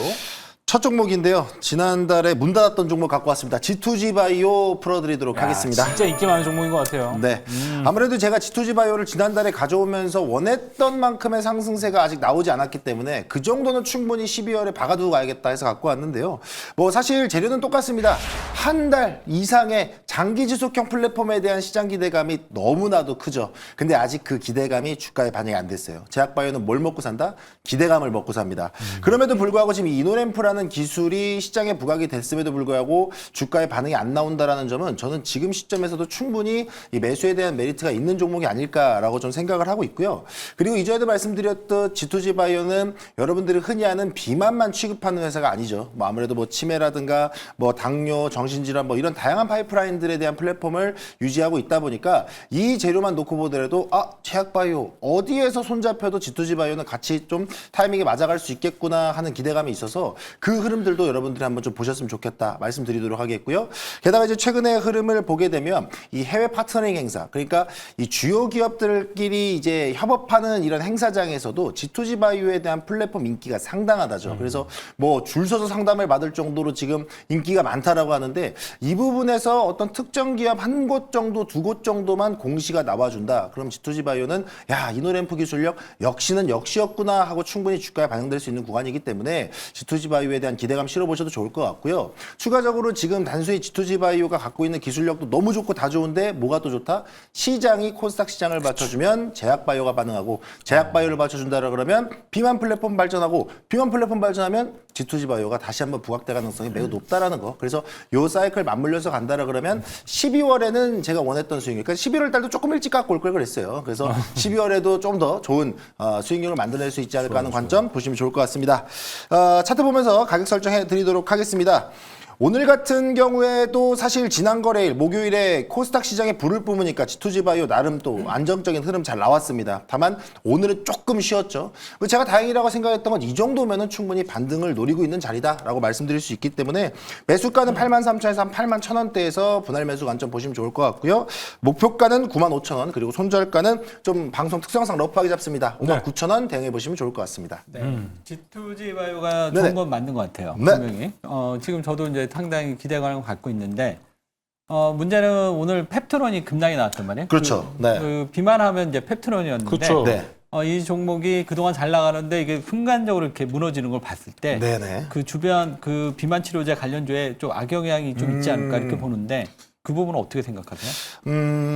첫 종목인데요. 지난달에 문 닫았던 종목 갖고 왔습니다. G2G 바이오 풀어드리도록 하겠습니다. 진짜 인기 많은 종목인 것 같아요. 네. 아무래도 제가 G2G 바이오를 지난달에 가져오면서 원했던 만큼의 상승세가 아직 나오지 않았기 때문에 그 정도는 충분히 12월에 박아두고 가야겠다 해서 갖고 왔는데요. 뭐 사실 재료는 똑같습니다. 한 달 이상의 장기 지속형 플랫폼에 대한 시장 기대감이 너무나도 크죠. 근데 아직 그 기대감이 주가에 반영이 안 됐어요. 제약바이오는 뭘 먹고 산다? 기대감을 먹고 삽니다. 그럼에도 불구하고 지금 이노램프라는 기술이 시장에 부각이 됐음에도 불구하고 주가에 반응이 안 나온다라는 점은 저는 지금 시점에서도 충분히 이 매수에 대한 메리트가 있는 종목이 아닐까라고 좀 생각을 하고 있고요. 그리고 이전에도 말씀드렸던 G2G 바이오는 여러분들이 흔히 아는 비만만 취급하는 회사가 아니죠. 뭐 아무래도 뭐 치매라든가 뭐 당뇨, 정신질환 뭐 이런 다양한 파이프라인들에 대한 플랫폼을 유지하고 있다 보니까 이 재료만 놓고 보더라도 제약바이오 어디에서 손잡혀도 G2G 바이오는 같이 좀 타이밍에 맞아갈 수 있겠구나 하는 기대감이 있어서 그 그 흐름들도 여러분들이 한번 좀 보셨으면 좋겠다 말씀드리도록 하겠고요. 게다가 이제 최근의 흐름을 보게 되면 이 해외 파트너링 행사, 그러니까 이 주요 기업들끼리 이제 협업하는 이런 행사장에서도 G2G 바이오에 대한 플랫폼 인기가 상당하다죠. 그래서 뭐 줄 서서 상담을 받을 정도로 지금 인기가 많다라고 하는데 이 부분에서 어떤 특정 기업 한 곳 정도, 두 곳 정도만 공시가 나와준다. 그럼 G2G 바이오는 야, 이노램프 기술력 역시는 역시였구나 하고 충분히 주가에 반영될 수 있는 구간이기 때문에 G2G 바이오에 대한 기대감 실어보셔도 좋을 것 같고요. 추가적으로 지금 단순히 G2G 바이오가 갖고 있는 기술력도 너무 좋고 다 좋은데 뭐가 또 좋다? 시장이 코스닥 시장을 받쳐주면 제약 바이오가 반응하고 제약 바이오를 받쳐준다라 그러면 비만 플랫폼 발전하고 비만 플랫폼 발전하면 G2G 바이오가 다시 한번 부각될 가능성이 매우 높다라는 거. 그래서 요 사이클 맞물려서 간다라 그러면 12월에는 제가 원했던 수익률, 그러니까 11월 달도 조금 일찍 갖고 올 걸 그랬어요. 그래서 12월에도 좀 더 좋은 수익률을 만들어낼 수 있지 않을까 하는 관점 보시면 좋을 것 같습니다. 차트 보면서 가격 설정해 드리도록 하겠습니다. 오늘 같은 경우에도 사실 지난 거래일 목요일에 코스닥 시장에 불을 뿜으니까 G2G 바이오 나름 또 안정적인 흐름 잘 나왔습니다. 다만 오늘은 조금 쉬었죠. 제가 다행이라고 생각했던 건 이 정도면은 충분히 반등을 노리고 있는 자리다라고 말씀드릴 수 있기 때문에 매수가는 83,000원에서 81,000원대에서 분할 매수 관점 보시면 좋을 것 같고요. 목표가는 95,000원 그리고 손절가는 좀 방송 특성상 러프하게 잡습니다. 59,000원 대응해 보시면 좋을 것 같습니다. G2G 바이오가 네네. 좋은 건 맞는 것 같아요. 네. 분명히. 지금 저도 이제 상당히 기대감을 갖고 있는데 문제는 오늘 펩트론이 급락이 나왔단 말이에요. 그렇죠. 네. 그 비만하면 이제 펩트론이었는데 그렇죠. 네. 이 종목이 그동안 잘 나가는데 이게 순간적으로 이렇게 무너지는 걸 봤을 때 네네. 그 주변 그 비만 치료제 관련주에 좀 악영향이 좀 있지 않을까 이렇게 보는데 그 부분은 어떻게 생각하세요?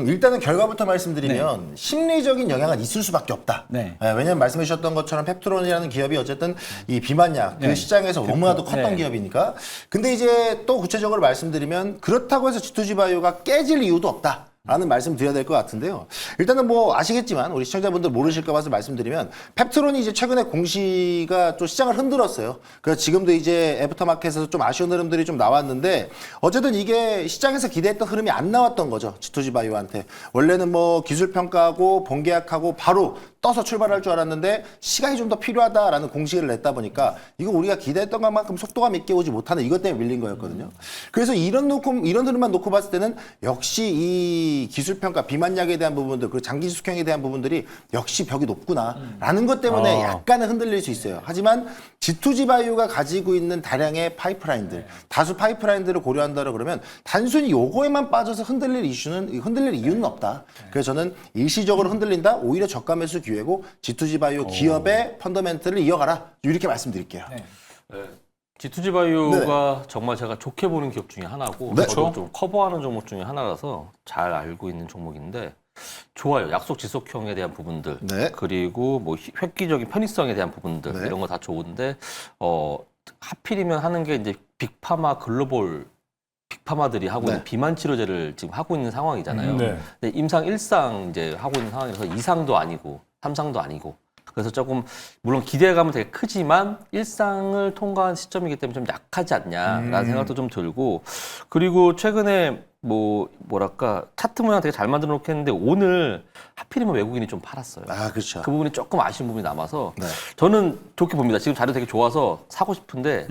일단은 결과부터 말씀드리면 심리적인 영향은 있을 수밖에 없다. 네. 왜냐하면 말씀해 주셨던 것처럼 펩트론이라는 기업이 어쨌든 이 비만약 그 시장에서 너무나도 컸던 네. 기업이니까. 근데 이제 또 구체적으로 말씀드리면 그렇다고 해서 G2G 바이오가 깨질 이유도 없다. 라는 말씀 드려야 될 것 같은데요. 일단은 뭐 아시겠지만 우리 시청자분들 모르실까 봐서 말씀드리면 펩트론이 이제 최근에 공시가 또 시장을 흔들었어요. 그래서 지금도 이제 애프터마켓에서 좀 아쉬운 흐름들이 좀 나왔는데 어쨌든 이게 시장에서 기대했던 흐름이 안 나왔던 거죠. G2G 바이오한테. 원래는 뭐 기술 평가하고 본계약하고 바로 떠서 출발할 줄 알았는데 시간이 좀 더 필요하다라는 공시를 냈다 보니까 이거 우리가 기대했던 것만큼 속도감 있게 오지 못하는 이것 때문에 밀린 거였거든요. 그래서 이런 흐름만 놓고 봤을 때는 역시 이 기술평가, 비만약에 대한 부분들, 그리고 장기 수평에 대한 부분들이 역시 벽이 높구나라는 것 때문에 약간은 흔들릴 수 있어요. 하지만 G2G 바이오가 가지고 있는 다량의 파이프라인들, 다수 파이프라인들을 고려한다고 그러면 단순히 요거에만 빠져서 흔들릴 이유는 없다. 그래서 저는 일시적으로 흔들린다. 오히려 저가 매수 기회고 G2G 바이오 기업의 펀더멘트를 이어가라. 이렇게 말씀드릴게요. G2G 바이오가 정말 제가 좋게 보는 기업 중에 하나고 네. 저도 좀 커버하는 종목 중에 하나라서 잘 알고 있는 종목인데 좋아요. 약속 지속형에 대한 부분들 네. 그리고 뭐 획기적인 편의성에 대한 부분들 네. 이런 거 다 좋은데 하필이면 하는 게 이제 빅파마 글로벌 빅파마들이 하고 있는 비만 치료제를 지금 하고 있는 상황이잖아요. 네. 근데 임상 1상 이제 하고 있는 상황이라서 2상도 아니고 3상도 아니고 그래서 조금 물론 기대감은 되게 크지만 1상을 통과한 시점이기 때문에 좀 약하지 않냐라는 생각도 좀 들고 그리고 최근에 뭐랄까 차트 모양 되게 잘 만들어 놓겠는데 오늘 하필이면 외국인이 좀 팔았어요. 아, 그렇죠. 그 부분이 조금 아쉬운 부분이 남아서 네. 저는 좋게 봅니다. 지금 자료 되게 좋아서 사고 싶은데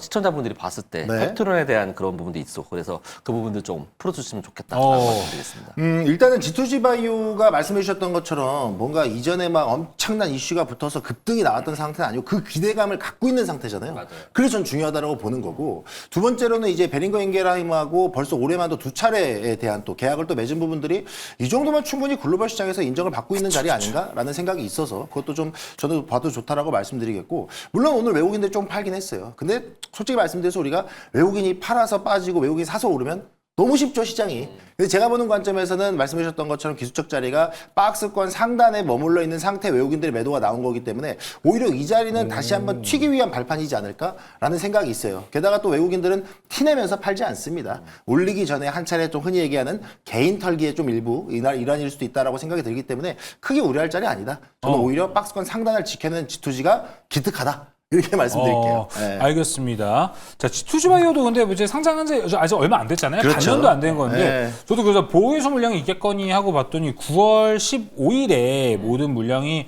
시청자분들이 봤을 때 네. 팩트론에 대한 그런 부분도 있어. 그래서 그 부분들 좀 풀어주시면 좋겠다라고 말씀드리겠습니다. 일단은 G2G 바이오가 말씀해 주셨던 것처럼 뭔가 이전에 막 엄청난 이슈가 붙어서 급등이 나왔던 상태는 아니고 그 기대감을 갖고 있는 상태잖아요. 맞아요. 그래서 전 중요하다고 보는 거고 두 번째로는 이제 베링거 인겔하임하고 벌써 올해만도 2차례에 대한 또 계약을 또 맺은 부분들이 이 정도면 충분히 글로벌 시장에서 인정을 받고 있는 자리 아닌가라는 생각이 있어서 그것도 좀 저는 봐도 좋다라고 말씀드리겠고 물론 오늘 외국인들이 좀 팔긴 했어요. 근데 솔직히 말씀드려서 우리가 외국인이 팔아서 빠지고 외국인이 사서 오르면 너무 쉽죠, 시장이. 근데 제가 보는 관점에서는 말씀해 주셨던 것처럼 기술적 자리가 박스권 상단에 머물러 있는 상태 외국인들의 매도가 나온 거기 때문에 오히려 이 자리는 다시 한번 튀기 위한 발판이지 않을까라는 생각이 있어요. 게다가 또 외국인들은 티내면서 팔지 않습니다. 올리기 전에 한 차례 좀 흔히 얘기하는 개인 털기의 좀 일환일 수도 있다라고 생각이 들기 때문에 크게 우려할 자리 아니다. 저는 오히려 박스권 상단을 지켜낸 G2G가 기특하다. 이렇게 말씀드릴게요. 네. 알겠습니다. 자, G2G 바이오도 근데 이제 상장한 지 아직 얼마 안 됐잖아요. 그렇죠. 반년도 안 된 건데 네. 저도 그래서 보호해소 물량이 있겠거니 하고 봤더니 9월 15일에 모든 물량이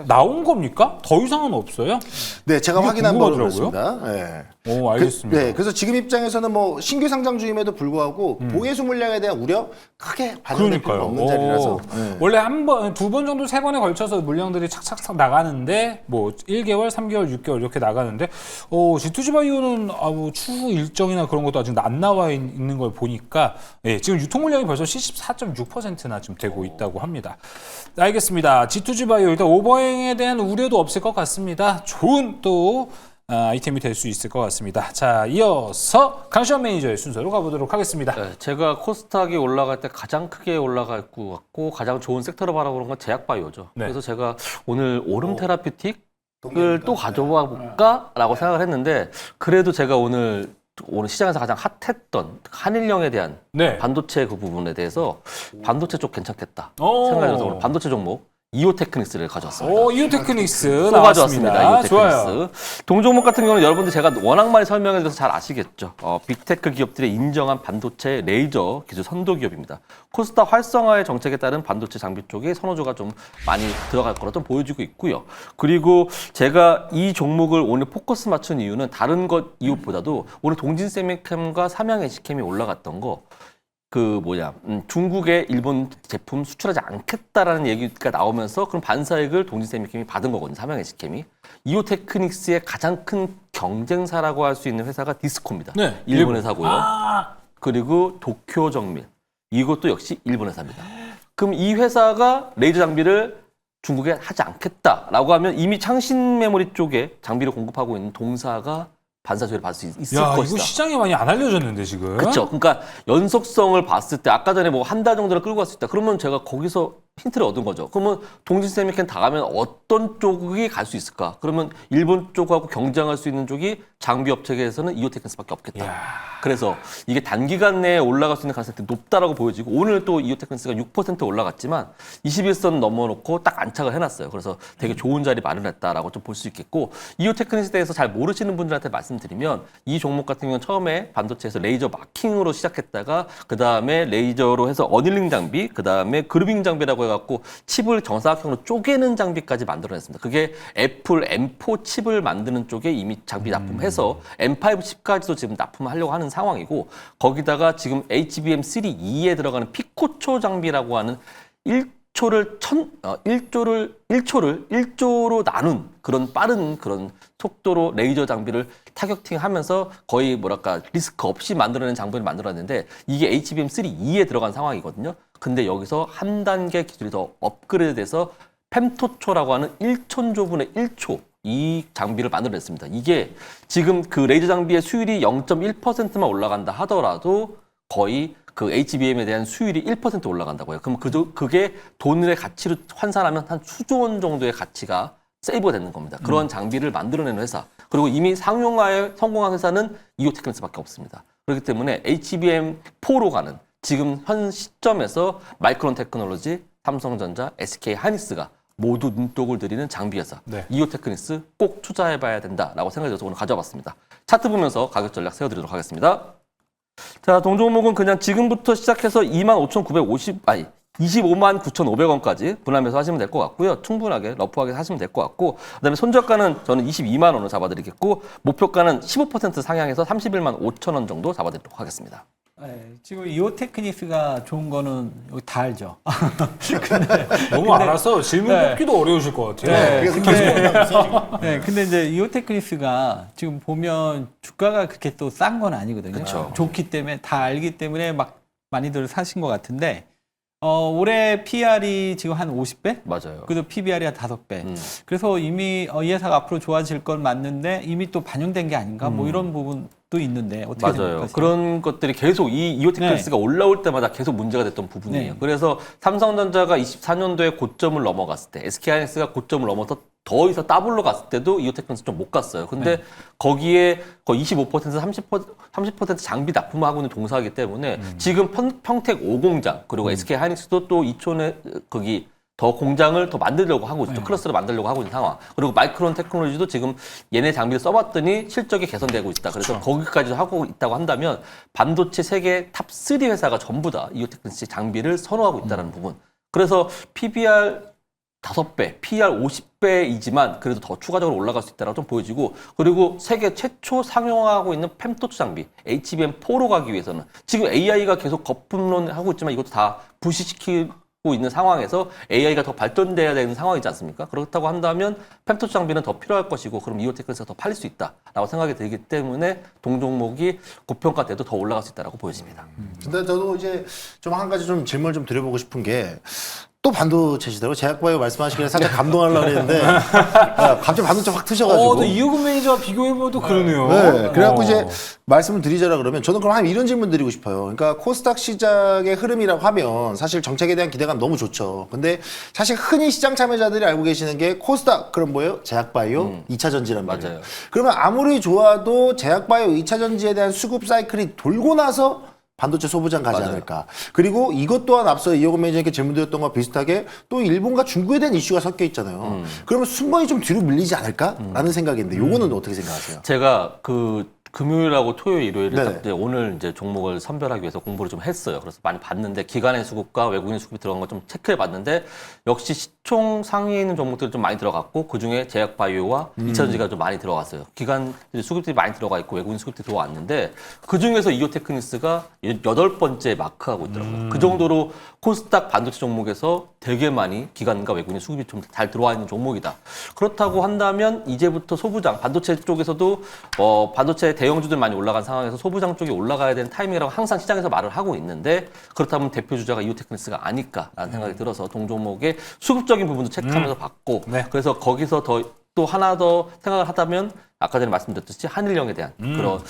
나온 겁니까? 더 이상은 없어요? 네, 제가 이게 확인한 바로 궁금하더라고요. 그렇습니다. 네. 오, 알겠습니다. 네, 그래서 지금 입장에서는 뭐 신규 상장 중임에도 불구하고 보해수 물량에 대한 우려 크게 반영될 필요가 없는 자리라서. 네. 원래 한 번, 두 번 정도, 세 번에 걸쳐서 물량들이 착착착 나가는데, 뭐, 1개월, 3개월, 6개월 이렇게 나가는데, G2G 바이오는 뭐 추후 일정이나 그런 것도 아직 안 나와 있는 걸 보니까, 예, 지금 유통 물량이 벌써 74.6%나 지금 되고 있다고 합니다. 알겠습니다. G2G 바이오 일단 오버행에 대한 우려도 없을 것 같습니다. 좋은 또, 아이템이 될 수 있을 것 같습니다. 자, 이어서 강시환 매니저의 순서로 가보도록 하겠습니다. 네, 제가 코스닥이 올라갈 때 가장 크게 올라갈 것 같고 가장 좋은 섹터로 바라보는 건 제약바이오죠. 네. 그래서 제가 오늘 오름 테라피틱을 또 가져와 볼까라고 생각을 했는데 그래도 제가 오늘 시장에서 가장 핫했던 한일령에 대한 네. 반도체 그 부분에 대해서 반도체 쪽 괜찮겠다 오. 생각이 들어서 오늘 반도체 종목 이오테크닉스를 가져왔습니다. 이오테크닉스 또 가져왔습니다. 나왔습니다. 좋아요. 이오테크닉스. 동종목 같은 경우는 여러분들 제가 워낙 많이 설명해드려서 잘 아시겠죠. 빅테크 기업들의 인정한 반도체 레이저 기술 선도 기업입니다. 코스닥 활성화의 정책에 따른 반도체 장비 쪽에 선호도가 좀 많이 들어갈 거라 좀 보여지고 있고요. 그리고 제가 이 종목을 오늘 포커스 맞춘 이유는 다른 것 이유보다도 오늘 동진세미캠과 삼양에시캠이 올라갔던 거 중국에 일본 제품 수출하지 않겠다라는 얘기가 나오면서 그럼 반사익을 동진세미캠이 받은 거거든요. 삼양에시캠이. 이오테크닉스의 가장 큰 경쟁사라고 할 수 있는 회사가 디스코입니다. 네, 일본 회사고요. 그리고 도쿄정밀. 이것도 역시 일본 회사입니다. 그럼 이 회사가 레이저 장비를 중국에 하지 않겠다라고 하면 이미 창신 메모리 쪽에 장비를 공급하고 있는 동사가 반사조를 받을 수 있을 야, 것이다. 이거 시장에 많이 안 알려졌는데 지금. 그렇죠. 그러니까 연속성을 봤을 때 아까 전에 뭐 한 달 정도를 끌고 갈 수 있다. 그러면 제가 거기서 힌트를 얻은 거죠. 그러면 동진세미캠 다 가면 어떤 쪽이 갈 수 있을까? 그러면 일본 쪽하고 경쟁할 수 있는 쪽이 장비 업체에서는 이오테크닉스밖에 없겠다. 그래서 이게 단기간 내에 올라갈 수 있는 가능성이 높다라고 보여지고 오늘 또 이오테크닉스가 6% 올라갔지만 21선 넘어놓고 딱 안착을 해놨어요. 그래서 되게 좋은 자리 마련했다라고 좀 볼 수 있겠고 이오테크닉스에 대해서 잘 모르시는 분들한테 말씀드리면 이 종목 같은 경우는 처음에 반도체에서 레이저 마킹으로 시작했다가 그 다음에 레이저로 해서 어닐링 장비, 그 다음에 그루빙 장비라고 해갖고 칩을 정사각형으로 쪼개는 장비까지 만들어냈습니다. 그게 애플 M4 칩을 만드는 쪽에 이미 장비 납품해서 M5 칩까지도 지금 납품하려고 하는 상황이고 거기다가 지금 HBM3E에 들어가는 피코초 장비라고 하는 1조로 나눈 그런 빠른 그런 속도로 레이저 장비를 타겟팅하면서 거의 리스크 없이 만들어낸 장비를 만들었는데 이게 HBM3E에 들어간 상황이거든요. 근데 여기서 한 단계 기술이 더 업그레이드돼서 펜토초라고 하는 1천조분의 1초 이 장비를 만들어냈습니다. 이게 지금 그 레이저 장비의 수율이 0.1%만 올라간다 하더라도 거의 그 HBM에 대한 수율이 1% 올라간다고요. 그럼 그게 돈의 가치로 환산하면 한 수조 원 정도의 가치가 세이브가 되는 겁니다. 그런 장비를 만들어내는 회사. 그리고 이미 상용화에 성공한 회사는 이오테크닉스밖에 없습니다. 그렇기 때문에 HBM4로 가는 지금 현 시점에서 마이크론 테크놀로지, 삼성전자, SK 하이닉스가 모두 눈독을 들이는 장비 회사. 네. 이오테크닉스 꼭 투자해봐야 된다라고 생각이 들어서 오늘 가져왔습니다. 차트 보면서 가격 전략 세워드리도록 하겠습니다. 자, 동종목은 그냥 지금부터 시작해서 25만 9,500원까지 분할매수 하시면 될 것 같고요. 충분하게 러프하게 하시면 될 것 같고 그다음에 손절가는 저는 22만 원으로 잡아드리겠고 목표가는 15% 상향해서 31만 5천 원 정도 잡아드리도록 하겠습니다. 네, 지금 이오테크닉스가 좋은 거는 여기 다 알죠. 너무 알아서 질문 네. 뽑기도 어려우실 것 같아요. 근데 이제 이오테크닉스가 지금 보면 주가가 그렇게 또 싼 건 아니거든요. 그쵸. 좋기 때문에 다 알기 때문에 막 많이들 사신 것 같은데 올해 PR이 지금 한 50배? 맞아요. 그래도 PBR이 한 5배. 그래서 이미 이 회사가 앞으로 좋아질 건 맞는데 이미 또 반영된 게 아닌가? 뭐 이런 부분도 있는데 어떻게 맞아요. 생각하세요? 그런 것들이 계속 이 이오테크닉스가 올라올 때마다 계속 문제가 됐던 부분이에요. 네. 그래서 삼성전자가 24년도에 고점을 넘어갔을 때 SK하이닉스가 고점을 넘어서 더 이상 더블로 갔을 때도 이오테크닉스 좀 못 갔어요. 근데 거기에 거의 25% 30% 장비 납품을 하고 있는 동사이기 때문에 지금 평택 5공장 그리고 SK하이닉스도 또 이촌에 거기 더 공장을 더 만들려고 하고 있죠. 클러스를 만들려고 하고 있는 상황. 그리고 마이크론 테크놀로지도 지금 얘네 장비를 써봤더니 실적이 개선되고 있다. 그래서 거기까지도 하고 있다고 한다면 반도체 세계 탑 3 회사가 전부 다 이오테크닉스 장비를 선호하고 있다는 부분. 그래서 PBR 5배, PER 50배이지만 그래도 더 추가적으로 올라갈 수 있다라고 좀 보여지고, 그리고 세계 최초 상용화하고 있는 펜토치 장비 HBM4로 가기 위해서는 지금 AI가 계속 거품론하고 있지만 이것도 다 부시시키고 있는 상황에서 AI가 더 발전돼야 되는 상황이지 않습니까? 그렇다고 한다면 펜토치 장비는 더 필요할 것이고, 그럼 이오테크니스가 더 팔릴 수 있다라고 생각이 들기 때문에 동종목이 고평가돼도 더 올라갈 수 있다라고 보여집니다. 근데 저도 이제 좀 한 가지 좀 질문을 좀 드려보고 싶은 게, 또 반도체 시대로 제약바이오 말씀하시길래 살짝 감동하려고 했는데 갑자기 반도체 확 트셔가지고. 또 이호근 매니저와 비교해봐도 그러네요. 네, 그래갖고 이제 말씀을 드리자라 그러면 저는 그럼 한 이런 질문 드리고 싶어요. 그러니까 코스닥 시장의 흐름이라고 하면 사실 정책에 대한 기대감 너무 좋죠. 근데 사실 흔히 시장 참여자들이 알고 계시는 게 코스닥 그럼 뭐예요? 제약바이오 2차 전지란 말이에요. 맞아요. 그러면 아무리 좋아도 제약바이오 2차 전지에 대한 수급 사이클이 돌고 나서 반도체 소부장 가지 맞아요. 않을까. 그리고 이것 또한 앞서 이호건 매니저님께 질문 드렸던 거와 비슷하게 또 일본과 중국에 대한 이슈가 섞여 있잖아요. 그러면 순번이 좀 뒤로 밀리지 않을까라는 생각인데 요거는 어떻게 생각하세요? 제가 그 금요일하고 토요일, 일요일에 네네. 딱 이제 오늘 이제 종목을 선별하기 위해서 공부를 좀 했어요. 그래서 많이 봤는데 기관의 수급과 외국인 수급이 들어간 거 좀 체크해 봤는데 역시 시총 상위에 있는 종목들이 좀 많이 들어갔고 그중에 제약바이오와 2차전지가 좀 많이 들어갔어요. 기관 수급들이 많이 들어가 있고 외국인 수급들이 들어왔는데 그중에서 이오테크니스가 8번째 마크하고 있더라고요. 그 정도로 코스닥 반도체 종목에서 되게 많이 기관과 외국인 수급이 좀 잘 들어와 있는 종목이다. 그렇다고 한다면 이제부터 소부장, 반도체 쪽에서도 반도체 대형주들 많이 올라간 상황에서 소부장 쪽이 올라가야 되는 타이밍이라고 항상 시장에서 말을 하고 있는데 그렇다면 대표 주자가 이오테크니스가 아닐까라는 생각이 들어서 동종목의 수급적인 부분도 체크하면서 봤고 네. 그래서 거기서 또 하나 더 생각을 하다면 아까 전에 말씀드렸듯이 한일령에 대한 그런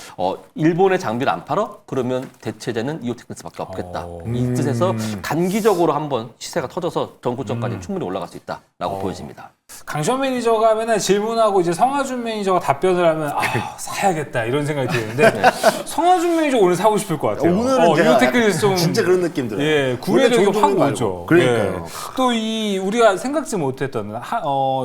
일본의 장비를 안 팔아? 그러면 대체제는 이오테크니스밖에 없겠다. 이 뜻에서 단기적으로 한번 시세가 터져서 전고점까지 충분히 올라갈 수 있다라고 보여집니다. 강시원 매니저가 맨날 질문하고 이제 성하준 매니저가 답변을 하면 사야겠다 이런 생각이 드는데 성하준 매니저 오늘 사고 싶을 것 같아요. 오늘은 제가 이오테크니스 좀 진짜 그런 느낌 들어요. 예, 구매력이 원래 확 종종이 오죠. 말고. 그러니까요. 또 이 우리가 생각지 못했던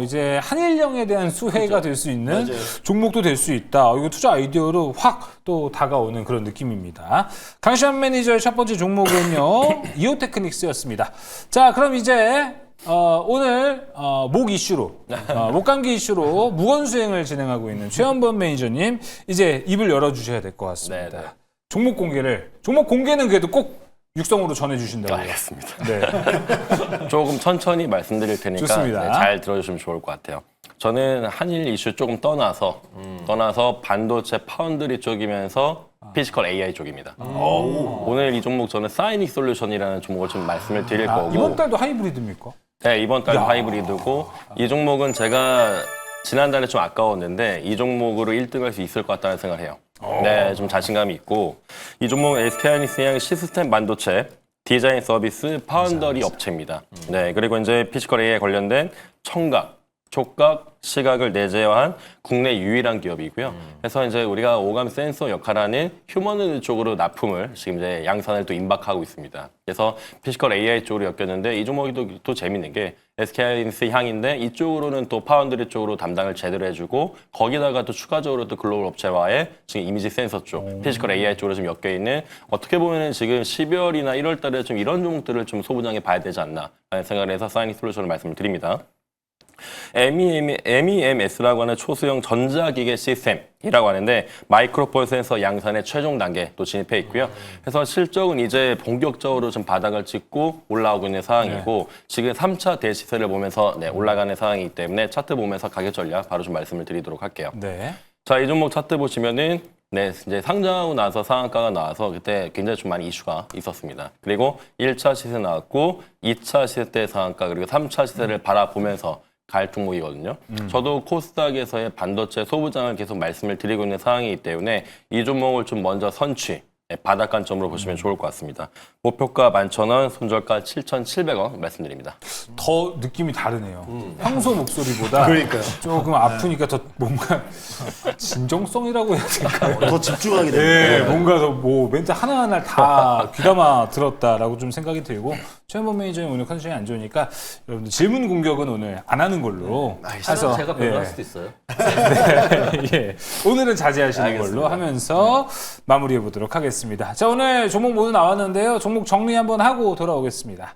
이제 한일령에 대한 수혜가 될 수 있는 맞아요. 종목도 될 수 있다. 이거 투자 아이디어로 확 또 다가오는 그런 느낌입니다. 강시원 매니저의 첫 번째 종목은요 이오테크닉스였습니다. 자, 그럼 이제 오늘 목 이슈로 목감기 이슈로 무건수행을 진행하고 있는 최현범 매니저님 이제 입을 열어주셔야 될 것 같습니다. 네네. 종목 공개는 그래도 꼭 육성으로 전해주신다고요. 알겠습니다. 네. 조금 천천히 말씀드릴 테니까 좋습니다. 잘 들어주시면 좋을 것 같아요. 저는 한일 이슈 조금 떠나서 반도체 파운드리 쪽이면서 피지컬 AI 쪽입니다. 오늘 이 종목 저는 사이닉 솔루션이라는 종목을 좀 말씀을 드릴 거고 이번 달도 하이브리드입니까? 네, 이번 달 하이브리드고 이 종목은 제가 지난달에 좀 아까웠는데 이 종목으로 1등할 수 있을 것 같다는 생각을 해요. 네, 좀 자신감이 있고 이 종목은 SK하이닉스의 시스템 반도체 디자인 서비스 파운더리 업체입니다. 네, 그리고 이제 피지컬 AI 관련된 청각, 촉각, 시각을 내재화한 국내 유일한 기업이고요. 그래서 이제 우리가 오감 센서 역할하는 휴머노이드 쪽으로 납품을 지금 이제 양산을 또 임박하고 있습니다. 그래서 피지컬 AI 쪽으로 엮였는데 이 종목이 또 재밌는 게 SK하이닉스 향인데 이쪽으로는 또 파운드리 쪽으로 담당을 제대로 해주고 거기다가 또 추가적으로 또 글로벌 업체와의 지금 이미지 센서 쪽, 피지컬 AI 쪽으로 좀 엮여 있는 어떻게 보면은 지금 12월이나 1월 달에 좀 이런 종목들을 좀 소부장에 봐야 되지 않나 라는 생각을 해서 사이닉 솔루션을 말씀을 드립니다. MEMS라고 하는 초소형 전자기계 시스템이라고 하는데 마이크로폴 센서 양산의 최종 단계 또 진입해 있고요. 그래서 실적은 이제 본격적으로 좀 바닥을 찍고 올라오고 있는 상황이고 지금 3차 대시세를 보면서 올라가는 상황이기 때문에 차트 보면서 가격 전략 바로 좀 말씀을 드리도록 할게요. 네. 자, 이 종목 차트 보시면은 이제 상장하고 나서 상한가가 나와서 그때 굉장히 좀 많이 이슈가 있었습니다. 그리고 1차 시세 나왔고 2차 시세 때 상한가 그리고 3차 시세를 바라보면서 갈 종목이거든요. 저도 코스닥에서의 반도체 소부장을 계속 말씀을 드리고 있는 상황이기 때문에 이 종목을 좀 먼저 선취, 바닥 관점으로 보시면 좋을 것 같습니다. 목표가 11,000원, 손절가 7,700원 말씀드립니다. 더 느낌이 다르네요. 평소 목소리보다 그러니까요. 조금 아프니까 더 뭔가 진정성이라고 해야 될까요? 더 집중하게 됩니다. 네, 뭔가 더 뭐 멘트 하나하나 다 귀담아 들었다라고 좀 생각이 들고 최현범 매니저님 오늘 컨디션이 안 좋으니까 여러분들 질문 공격은 오늘 안 하는 걸로 해서 제가 변할 수도 있어요. 예, 오늘은 자제하시는 걸로 하면서 마무리해 보도록 하겠습니다. 자, 오늘 종목 모두 나왔는데요. 종목 정리 한번 하고 돌아오겠습니다.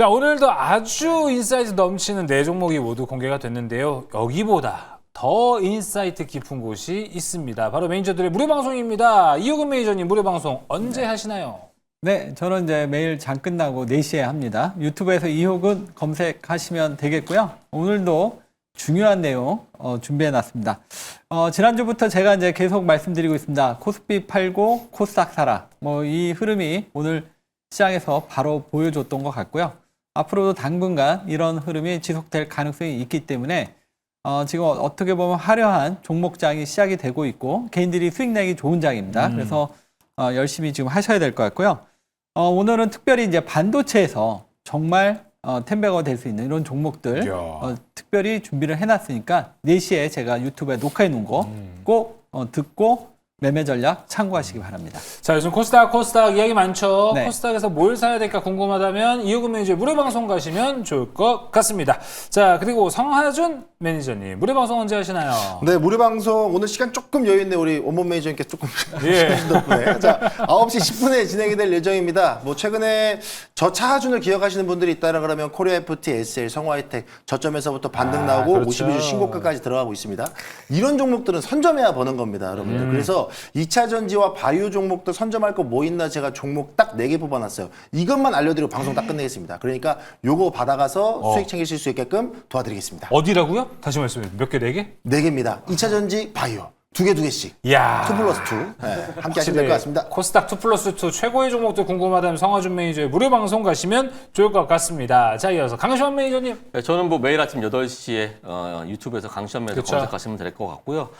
자, 오늘도 아주 인사이트 넘치는 네 종목이 모두 공개가 됐는데요. 여기보다 더 인사이트 깊은 곳이 있습니다. 바로 매니저들의 무료 방송입니다. 이호근 매니저님 무료 방송 언제 하시나요? 네, 저는 이제 매일 장 끝나고 4시에 합니다. 유튜브에서 이호근 검색하시면 되겠고요. 오늘도 중요한 내용 준비해놨습니다. 지난주부터 제가 이제 계속 말씀드리고 있습니다. 코스피 팔고 코스닥 사라. 이 흐름이 오늘 시장에서 바로 보여줬던 것 같고요. 앞으로도 당분간 이런 흐름이 지속될 가능성이 있기 때문에 지금 어떻게 보면 화려한 종목장이 시작이 되고 있고 개인들이 수익 내기 좋은 장입니다. 그래서 열심히 지금 하셔야 될 것 같고요. 오늘은 특별히 이제 반도체에서 정말 텐베거가 될 수 있는 이런 종목들 특별히 준비를 해놨으니까 4시에 제가 유튜브에 녹화해 놓은 거 꼭 듣고 매매 전략 참고하시기 바랍니다. 자, 요즘 코스닥 이야기 많죠. 네. 코스닥에서 뭘 사야 될까 궁금하다면 이호근 매니저 무료 방송 가시면 좋을 것 같습니다. 자, 그리고 성하준 매니저님 무료 방송 언제 하시나요? 네, 무료 방송 오늘 시간 조금 여유 있네 우리 원본 매니저님께 조금 예. 덕분에. 자, 9시 10분에 진행이 될 예정입니다. 최근에 저 차하준을 기억하시는 분들이 있다라 그러면 코리아 FT, SL, 성화이텍 저점에서부터 반등 나오고 그렇죠. 52주 신고가까지 들어가고 있습니다. 이런 종목들은 선점해야 버는 겁니다, 여러분들. 그래서 2차 전지와 바이오 종목들 선점할 거 뭐 있나 제가 종목 딱 4개 뽑아놨어요. 이것만 알려드리고 방송 딱 끝내겠습니다. 그러니까 요거 받아가서 수익 챙기실 수 있게끔 도와드리겠습니다. 어디라고요? 다시 말씀해 주세요. 몇 개, 4개? 4개입니다. 2차 전지, 바이오. 2개씩. 이야. 2+2. 네, 함께 하시면 될 것 같습니다. 코스닥 2+2 최고의 종목들 궁금하다면 성하준 매니저의 무료 방송 가시면 좋을 것 같습니다. 자, 이어서 강시환 매니저님. 네, 저는 매일 아침 8시에 유튜브에서 강시환 매니저 그쵸. 검색하시면 될 것 같고요.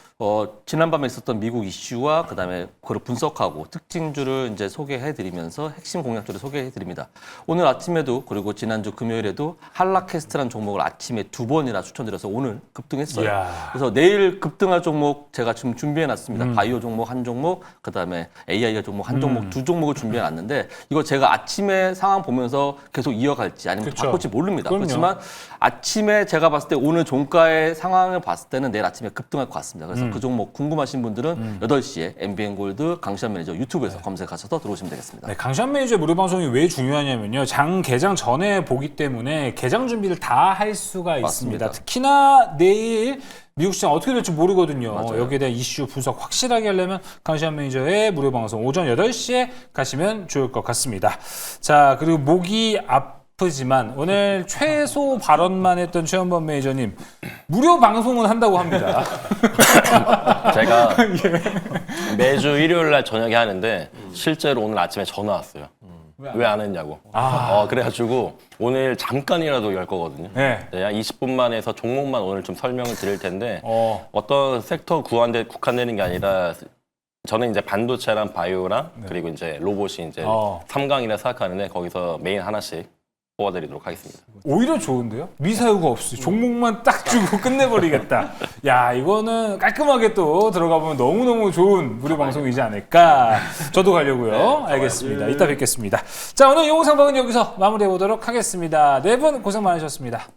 지난밤에 있었던 미국 이슈와 그다음에 그걸 분석하고 특징주를 이제 소개해드리면서 핵심 공략주를 소개해드립니다. 오늘 아침에도 그리고 지난주 금요일에도 한라캐스트라는 종목을 아침에 2번이나 추천드려서 오늘 급등했어요. 이야. 그래서 내일 급등할 종목 제가 지금 준비해놨습니다. 바이오 종목 한 종목, 그다음에 AI 종목 한 종목, 2종목을 준비해놨는데 이거 제가 아침에 상황 보면서 계속 이어갈지 아니면 그쵸. 바꿀지 모릅니다. 그럼요. 그렇지만 아침에 제가 봤을 때 오늘 종가의 상황을 봤을 때는 내일 아침에 급등할 것 같습니다. 그래서 그 종목 궁금하신 분들은 8시에 MBN골드 강시환 매니저 유튜브에서 검색하셔서 들어오시면 되겠습니다. 네, 강시환 매니저의 무료 방송이 왜 중요하냐면요. 장 개장 전에 보기 때문에 개장 준비를 다 할 수가 있습니다. 맞습니다. 특히나 내일 미국 시장 어떻게 될지 모르거든요. 맞아요. 여기에 대한 이슈 분석 확실하게 하려면 강시환 매니저의 무료 방송 오전 8시에 가시면 좋을 것 같습니다. 자, 그리고 목이 아프지만 오늘 최소 발언만 했던 최원범 매니저님 무료 방송은 한다고 합니다. 제가 매주 일요일 날 저녁에 하는데 실제로 오늘 아침에 전화 왔어요. 왜 안 했냐고. 그래가지고 오늘 잠깐이라도 열 거거든요. 네. 네, 한 20분만 해서 종목만 오늘 좀 설명을 드릴 텐데 어떤 섹터 국한되는 게 아니라 저는 이제 반도체랑 바이오랑 그리고 이제 로봇이 이제 3강이라 생각하는데 거기서 메인 하나씩 뽑아드리도록 하겠습니다. 오히려 좋은데요? 미사유가 없이 종목만 딱 주고 끝내버리겠다. 야, 이거는 깔끔하게 또 들어가 보면 너무너무 좋은 무료 방송이지 않을까. 저도 가려고요. 알겠습니다. 이따 뵙겠습니다. 자, 오늘 영상 방은 여기서 마무리해 보도록 하겠습니다. 네 분 고생 많으셨습니다.